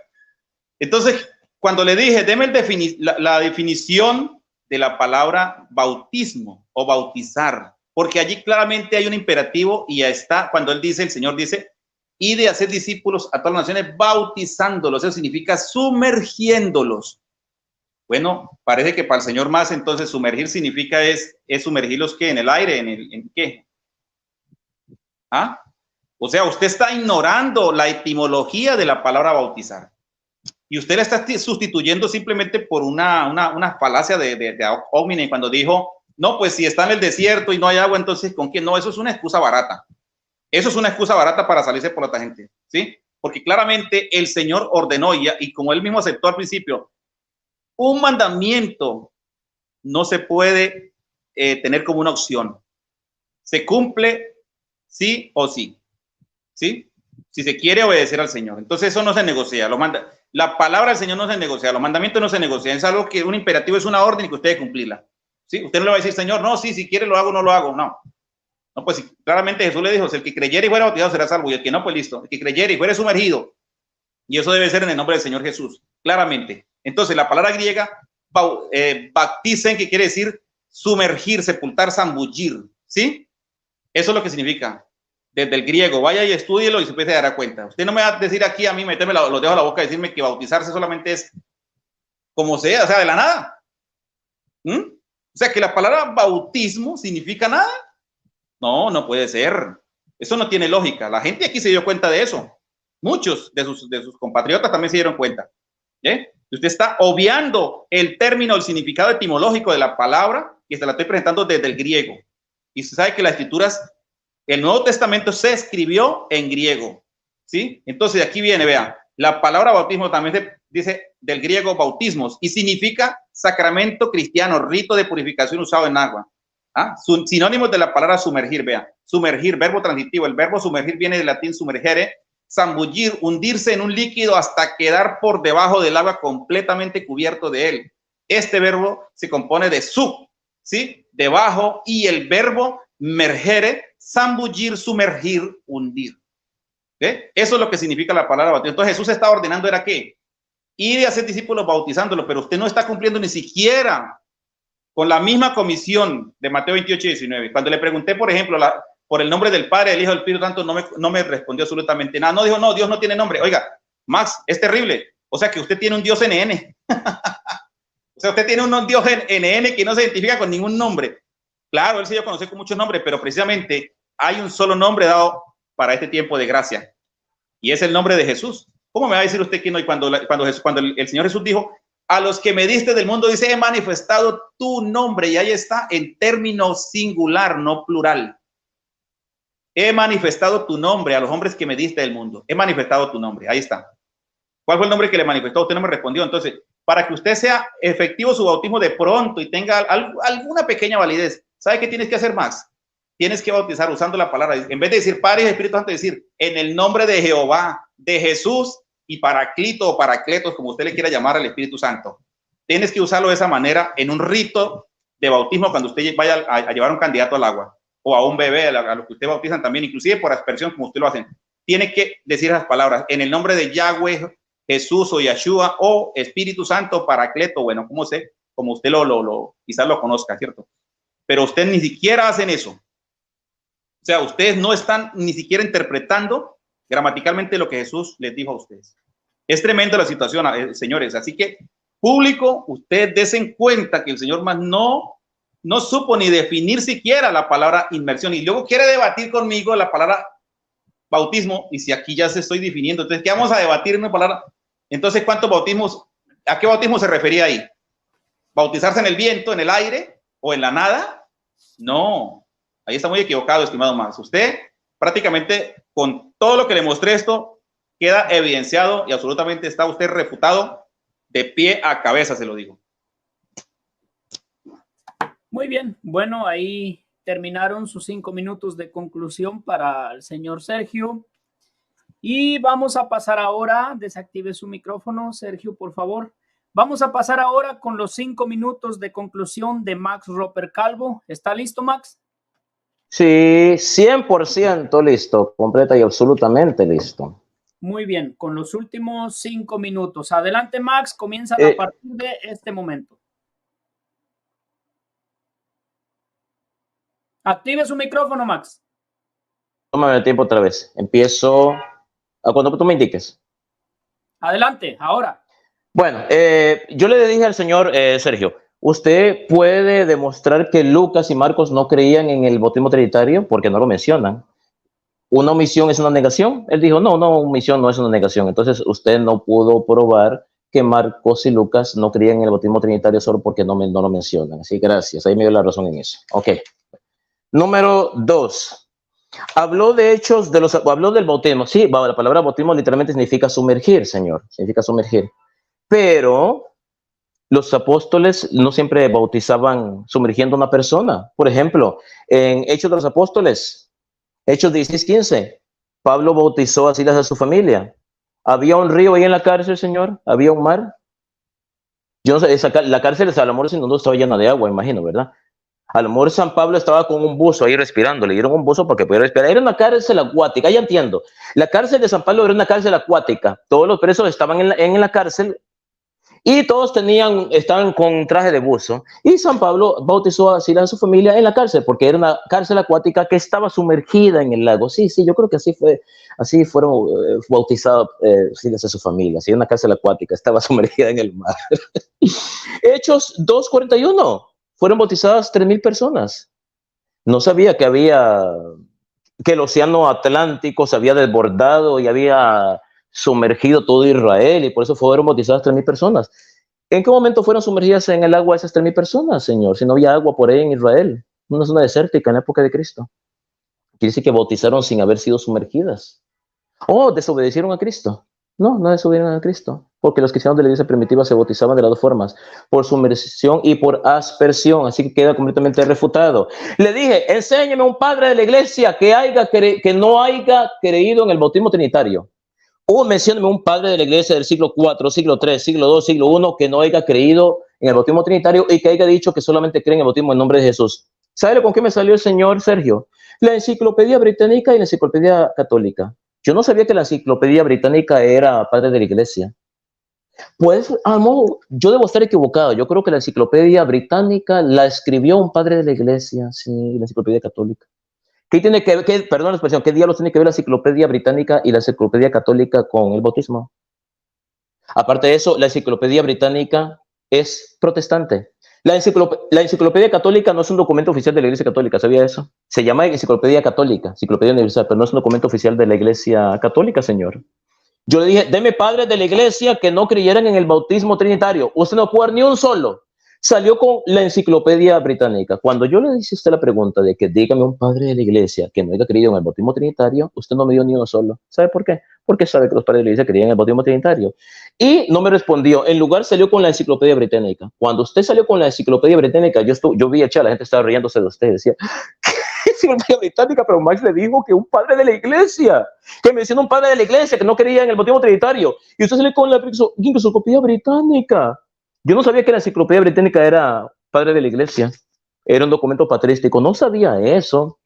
B: entonces, cuando le dije, deme la definición de la palabra bautismo o bautizar, porque allí claramente hay un imperativo y ya está, cuando él dice, el Señor dice, y de hacer discípulos a todas las naciones, bautizándolos, eso significa sumergiéndolos. Bueno, parece que para el señor Mas, entonces, sumergir significa es sumergirlos, ¿qué? En el aire, ¿en qué? ¿Ah? O sea, usted está ignorando la etimología de la palabra bautizar. Y usted la está sustituyendo simplemente por una falacia de hominem cuando dijo, no, pues si está en el desierto y no hay agua, entonces ¿con quién? No, eso es una excusa barata. Eso es una excusa barata para salirse por la tangente, ¿sí? Porque claramente el Señor ordenó y como él mismo aceptó al principio, un mandamiento no se puede tener como una opción. Se cumple sí o sí, ¿sí? Si se quiere obedecer al Señor. Entonces eso no se negocia. La palabra del Señor no se negocia, los mandamientos no se negocian. Es algo que un imperativo es una orden y que usted debe cumplirla. ¿Sí? Usted no le va a decir, Señor, no, sí, si quiere lo hago, no lo hago. No. No, pues claramente Jesús le dijo, el que creyere y fuera bautizado será salvo, y el que no, pues listo. El que creyere y fuera sumergido. Y eso debe ser en el nombre del Señor Jesús, claramente. Entonces, la palabra griega, bapticen, que quiere decir sumergir, sepultar, zambullir, ¿sí? Eso es lo que significa. Desde el griego, vaya y estúdielo y se dará cuenta. Usted no me va a decir aquí a mí, meterme los dedos a la boca y decirme que bautizarse solamente es como sea, o sea, de la nada. O sea, que la palabra bautismo significa nada. No, no puede ser. Eso no tiene lógica. La gente aquí se dio cuenta de eso. Muchos de sus compatriotas también se dieron cuenta. Usted está obviando el término, el significado etimológico de la palabra que se la estoy presentando desde el griego. Y se sabe que las escrituras, el Nuevo Testamento se escribió en griego, ¿sí? Entonces de aquí viene, vea, la palabra bautismo también dice del griego bautismos y significa sacramento cristiano, rito de purificación usado en agua. Sinónimos de la palabra sumergir, vea, sumergir, verbo transitivo, el verbo sumergir viene del latín sumergere, zambullir, hundirse en un líquido hasta quedar por debajo del agua completamente cubierto de él. Este verbo se compone de sub, ¿sí? Debajo, y el verbo mergere, zambullir, sumergir, hundir. Eso es lo que significa la palabra bautismo. Entonces Jesús está ordenando, ¿era qué? Ir y hacer discípulos bautizándolos, pero usted no está cumpliendo ni siquiera con la misma comisión de Mateo 28 y 19. Cuando le pregunté, por ejemplo, por el nombre del Padre, del Hijo y del Espíritu Santo, no me respondió absolutamente nada. No dijo, no, Dios no tiene nombre. Oiga, Max, es terrible. O sea que usted tiene un Dios NN. O sea, usted tiene un Dios NN que no se identifica con ningún nombre. Claro, él se dio a conocer con muchos nombres, pero precisamente hay un solo nombre dado para este tiempo de gracia. Y es el nombre de Jesús. ¿Cómo me va a decir usted que no? Y cuando el Señor Jesús dijo, a los que me diste del mundo, dice, he manifestado tu nombre. Y ahí está en término singular, no plural. He manifestado tu nombre a los hombres que me diste del mundo. He manifestado tu nombre. Ahí está. ¿Cuál fue el nombre que le manifestó? Usted no me respondió. Entonces, para que usted sea efectivo su bautismo de pronto y tenga alguna pequeña validez, ¿sabe qué tienes que hacer más? Tienes que bautizar usando la palabra. En vez de decir Padre y Espíritu Santo, decir en el nombre de Jehová, de Jesús y Paraclito o Paracletos, como usted le quiera llamar al Espíritu Santo. Tienes que usarlo de esa manera en un rito de bautismo cuando usted vaya a llevar un candidato al agua o a un bebé, a lo que usted bautizan también, inclusive por aspersión, como usted lo hacen. Tiene que decir esas palabras en el nombre de Yahweh, Jesús o Yahshua o Espíritu Santo, Paracleto, bueno, como usted quizás lo conozca, ¿cierto? Pero ustedes ni siquiera hacen eso. O sea, ustedes no están ni siquiera interpretando gramaticalmente lo que Jesús les dijo a ustedes. Es tremenda la situación, señores. Así que, público, ustedes desen cuenta que el señor más no supo ni definir siquiera la palabra inmersión y luego quiere debatir conmigo la palabra bautismo, y si aquí ya se estoy definiendo, entonces, ¿qué vamos a debatir en una palabra? Entonces, ¿cuántos bautismos? ¿A qué bautismo se refería ahí? ¿Bautizarse en el viento, en el aire o en la nada? No, ahí está muy equivocado, estimado Max. Usted prácticamente con todo lo que le mostré esto queda evidenciado y absolutamente está usted refutado de pie a cabeza, se lo digo.
A: Muy bien, bueno, ahí terminaron sus 5 minutos de conclusión para el señor Sergio. Y vamos a pasar ahora, desactive su micrófono, Sergio, por favor. Vamos a pasar ahora con los 5 minutos de conclusión de Max Roper Calvo. ¿Está listo, Max?
C: Sí, 100% listo, completa y absolutamente listo.
A: Muy bien, con los últimos 5 minutos. Adelante, Max, comienzan a partir de este momento. Active su micrófono, Max.
C: Tómame el tiempo otra vez. Empiezo a cuando tú me indiques.
A: Adelante, ahora.
C: Bueno, yo le dije al señor Sergio, ¿usted puede demostrar que Lucas y Marcos no creían en el bautismo trinitario? Porque no lo mencionan. ¿Una omisión es una negación? Él dijo, no, omisión no es una negación. Entonces, usted no pudo probar que Marcos y Lucas no creían en el bautismo trinitario solo porque no lo mencionan. Así, gracias. Ahí me dio la razón en eso. Ok. Número 2. Habló del bautismo. Sí, la palabra bautismo literalmente significa sumergir, señor. Significa sumergir. Pero los apóstoles no siempre bautizaban sumergiendo a una persona. Por ejemplo, en Hechos de los Apóstoles, Hechos 16:15, Pablo bautizó a Silas y a su familia. ¿Había un río ahí en la cárcel, señor? ¿Había un mar? Yo no sé, la cárcel de Salomón no estaba llena de agua, imagino, ¿verdad? A lo mejor San Pablo estaba con un buzo ahí respirando, le dieron un buzo para que pudiera respirar. Era una cárcel acuática, ya entiendo. La cárcel de San Pablo era una cárcel acuática. Todos los presos estaban en la cárcel y todos estaban con traje de buzo. Y San Pablo bautizó a Silas y a su familia en la cárcel, porque era una cárcel acuática que estaba sumergida en el lago. Sí, yo creo que así fueron bautizados Silas y a su familia. Sí, una cárcel acuática, estaba sumergida en el mar. Hechos 2:41. Fueron bautizadas 3,000 personas. No sabía que el océano Atlántico se había desbordado y había sumergido todo Israel, y por eso fueron bautizadas 3,000 personas. ¿En qué momento fueron sumergidas en el agua esas 3,000 personas, señor? Si no había agua por ahí en Israel, una zona desértica en la época de Cristo. Quiere decir que bautizaron sin haber sido sumergidas. ¿Desobedecieron a Cristo? No desobedecieron a Cristo, porque los cristianos de la iglesia primitiva se bautizaban de las dos formas, por sumersión y por aspersión, así que queda completamente refutado. Le dije, enséñeme un padre de la iglesia que no haya creído en el bautismo trinitario. O mencióneme un padre de la iglesia del siglo IV, siglo III, siglo II, siglo I, que no haya creído en el bautismo trinitario y que haya dicho que solamente cree en el bautismo en nombre de Jesús. ¿Sabe con qué me salió el señor Sergio? La Enciclopedia Británica y la Enciclopedia Católica. Yo no sabía que la Enciclopedia Británica era padre de la iglesia. Pues, yo debo estar equivocado. Yo creo que la Enciclopedia Británica la escribió un padre de la iglesia, sí, la Enciclopedia Católica. Perdón la expresión, ¿qué diablos tiene que ver la Enciclopedia Británica y la Enciclopedia Católica con el bautismo? Aparte de eso, la Enciclopedia Británica es protestante. La Enciclopedia Católica no es un documento oficial de la Iglesia Católica, ¿sabía eso? Se llama Enciclopedia Católica, Enciclopedia Universal, pero no es un documento oficial de la Iglesia Católica, señor. Yo le dije, deme padres de la iglesia que no creyeran en el bautismo trinitario. Usted no puede dar ni un solo. Salió con la Enciclopedia Británica. Cuando yo le hice a usted la pregunta de que dígame un padre de la iglesia que no haya creído en el bautismo trinitario, usted no me dio ni uno solo. ¿Sabe por qué? Porque sabe que los padres de la iglesia creían en el bautismo trinitario. Y no me respondió. En lugar salió con la Enciclopedia Británica. Cuando usted salió con la Enciclopedia Británica, yo vi la gente estaba riéndose de usted. Decía, Enciclopedia Británica, pero Max le dijo que un padre de la iglesia, que menciona un padre de la iglesia que no creía en el bautismo trinitario, y usted sale con la Enciclopedia Británica. Yo no sabía que la Enciclopedia Británica era padre de la iglesia, era un documento patrístico, no sabía eso.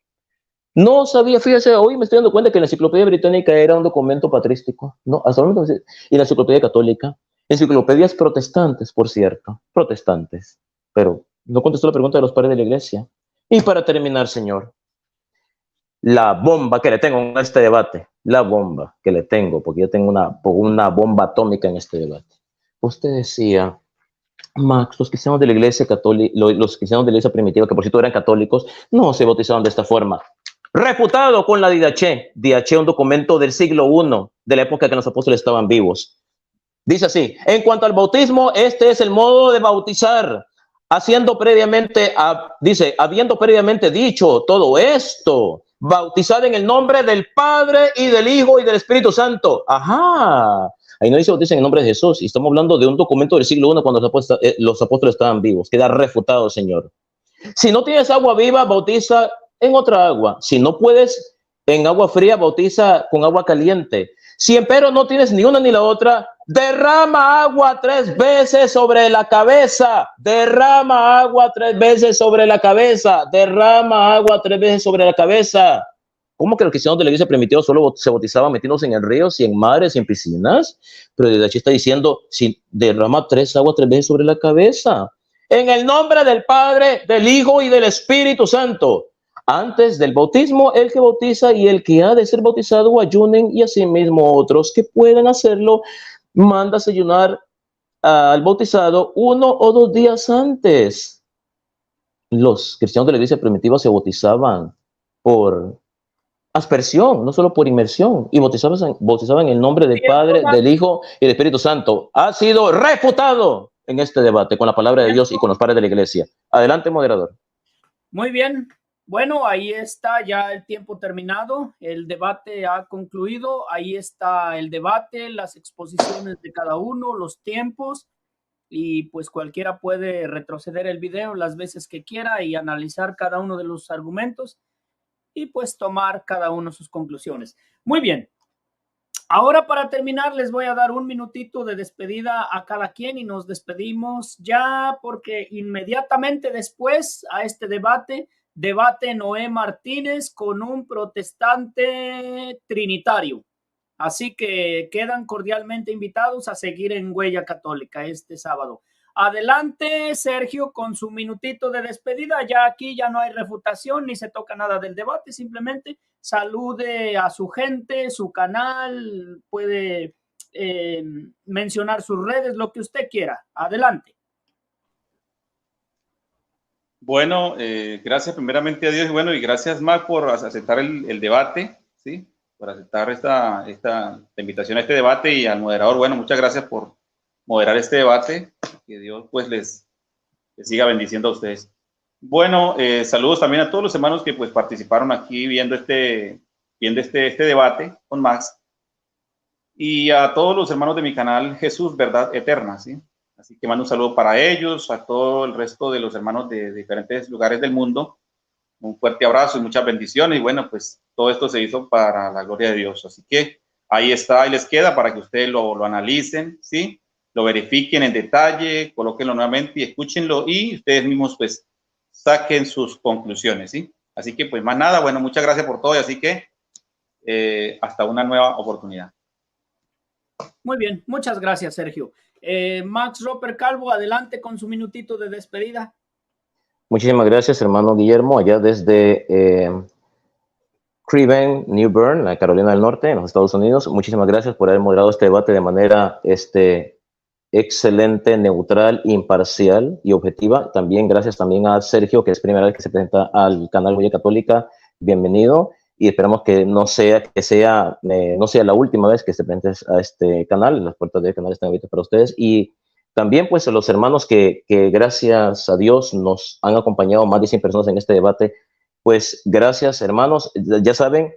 C: No sabía, fíjese, hoy me estoy dando cuenta que la Enciclopedia Británica era un documento patrístico, no, hasta ahora no, y la Enciclopedia Católica, enciclopedias protestantes, por cierto, protestantes, pero no contestó la pregunta de los padres de la iglesia. Y para terminar, señor, la bomba que le tengo en este debate, la bomba que le tengo, porque yo tengo una bomba atómica en este debate. Usted decía, Max, los cristianos de la iglesia católica, los cristianos de la iglesia primitiva, que por cierto eran católicos, no se bautizaron de esta forma. Refutado con la Didache, un documento del siglo I, de la época que los apóstoles estaban vivos. Dice así: en cuanto al bautismo, este es el modo de bautizar, habiendo previamente dicho todo esto, bautizar en el nombre del Padre y del Hijo y del Espíritu Santo. Ajá. Ahí no dice bautiza en el nombre de Jesús, y estamos hablando de un documento del siglo I cuando los apóstoles estaban vivos. Queda refutado, Señor. Si no tienes agua viva, bautiza en otra agua. Si no puedes en agua fría, bautiza con agua caliente. Si empero no tienes ni una ni la otra, derrama agua 3 veces sobre la cabeza. Derrama agua 3 veces sobre la cabeza. Derrama agua 3 veces sobre la cabeza. ¿Cómo que los cristianos de la iglesia primitiva solo se bautizaban metiéndose en el río, y en mares y en piscinas? Pero desde aquí está diciendo, si derrama 3 aguas 3 veces sobre la cabeza. En el nombre del Padre, del Hijo y del Espíritu Santo. Antes del bautismo, el que bautiza y el que ha de ser bautizado ayunen, y asimismo otros que puedan hacerlo, manda ayunar al bautizado 1 o 2 días antes. Los cristianos de la iglesia primitiva se bautizaban por aspersión, no solo por inmersión, y bautizaban en el nombre del Padre, del Hijo y del Espíritu Santo. Ha sido refutado en este debate con la palabra de Dios y con los padres de la iglesia. Adelante, moderador.
A: Muy bien. Bueno, ahí está ya el tiempo terminado. El debate ha concluido. Ahí está el debate, las exposiciones de cada uno, los tiempos. Y pues cualquiera puede retroceder el video las veces que quiera y analizar cada uno de los argumentos y pues tomar cada uno sus conclusiones. Muy bien. Ahora, para terminar, les voy a dar un minutito de despedida a cada quien y nos despedimos ya, porque inmediatamente después a este debate Noé Martínez con un protestante trinitario. Así que quedan cordialmente invitados a seguir en Huella Católica este sábado. Adelante, Sergio, con su minutito de despedida. Ya aquí ya no hay refutación ni se toca nada del debate. Simplemente salude a su gente, su canal, puede mencionar sus redes, lo que usted quiera. Adelante.
B: Bueno, gracias primeramente a Dios. Bueno, y gracias, Mac, por aceptar el debate, ¿sí? Por aceptar esta invitación a este debate, y al moderador, bueno, muchas gracias por moderar este debate. Que Dios pues les siga bendiciendo a ustedes. Bueno, saludos también a todos los hermanos que pues participaron aquí viendo este debate con Max, y a todos los hermanos de mi canal Jesús Verdad Eterna, ¿sí? Así que mando un saludo para ellos, a todo el resto de los hermanos de diferentes lugares del mundo. Un fuerte abrazo y muchas bendiciones. Y bueno, pues todo esto se hizo para la gloria de Dios. Así que ahí está, ahí les queda para que ustedes lo analicen, ¿sí? Lo verifiquen en detalle, colóquenlo nuevamente y escúchenlo, y ustedes mismos pues saquen sus conclusiones, ¿sí? Así que pues más nada, bueno, muchas gracias por todo, y así que hasta una nueva oportunidad.
A: Muy bien, muchas gracias, Sergio. Max Roper Calvo, adelante con su minutito de despedida.
C: Muchísimas gracias, hermano Guillermo, allá desde Craven, New Bern, la Carolina del Norte, en los Estados Unidos. Muchísimas gracias por haber moderado este debate de manera excelente, neutral, imparcial y objetiva. También gracias también a Sergio, que es primera vez que se presenta al canal Huella Católica. Bienvenido, y esperamos que no sea la última vez que se presente a este canal. Las puertas del canal están abiertas para ustedes. Y también pues a los hermanos que gracias a Dios nos han acompañado, más de 100 personas en este debate. Pues gracias, hermanos. Ya saben,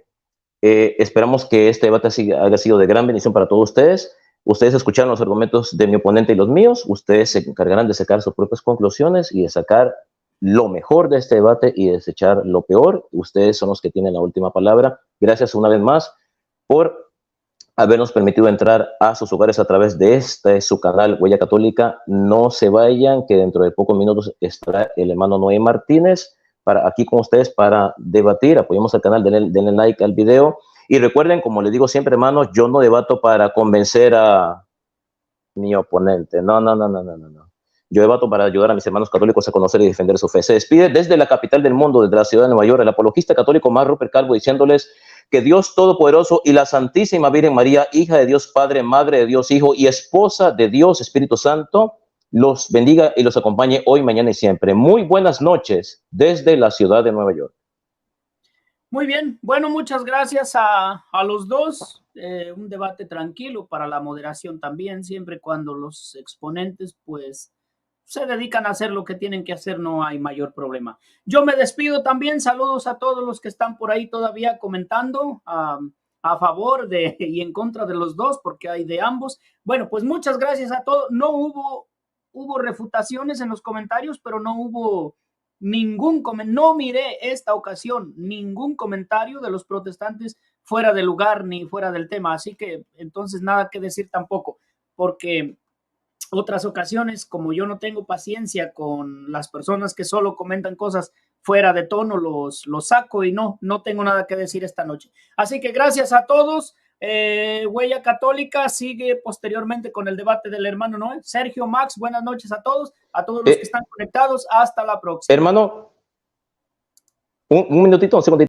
C: esperamos que este debate haya sido de gran bendición para todos ustedes. Ustedes escucharon los argumentos de mi oponente y los míos. Ustedes se encargarán de sacar sus propias conclusiones y de sacar lo mejor de este debate y desechar lo peor. Ustedes son los que tienen la última palabra. Gracias una vez más por habernos permitido entrar a sus hogares a través de su canal Huella Católica. No se vayan, que dentro de pocos minutos estará el hermano Noé Martínez aquí con ustedes para debatir. Apoyemos al canal, denle like al video. Y recuerden, como les digo siempre, hermanos, yo no debato para convencer a mi oponente. No. Yo debato para ayudar a mis hermanos católicos a conocer y defender su fe. Se despide desde la capital del mundo, desde la ciudad de Nueva York, el apologista católico Mark Rupert Calvo, diciéndoles que Dios Todopoderoso y la Santísima Virgen María, hija de Dios Padre, madre de Dios Hijo y esposa de Dios Espíritu Santo, los bendiga y los acompañe hoy, mañana y siempre. Muy buenas noches desde la ciudad de Nueva York.
A: Muy bien, bueno, muchas gracias a los dos. Un debate tranquilo para la moderación también, siempre cuando los exponentes pues se dedican a hacer lo que tienen que hacer, no hay mayor problema. Yo me despido también, saludos a todos los que están por ahí todavía comentando a favor de y en contra de los dos, porque hay de ambos. Bueno, pues muchas gracias a todos. No hubo refutaciones en los comentarios, pero no hubo no miré esta ocasión ningún comentario de los protestantes fuera de lugar ni fuera del tema, así que entonces nada que decir tampoco, porque otras ocasiones, como yo no tengo paciencia con las personas que solo comentan cosas fuera de tono, los saco y no tengo nada que decir esta noche. Así que gracias a todos. Huella Católica sigue posteriormente con el debate del hermano Noé. Sergio, Max, buenas noches a todos los que están conectados. Hasta la próxima.
C: Hermano, un minutito, un segundito.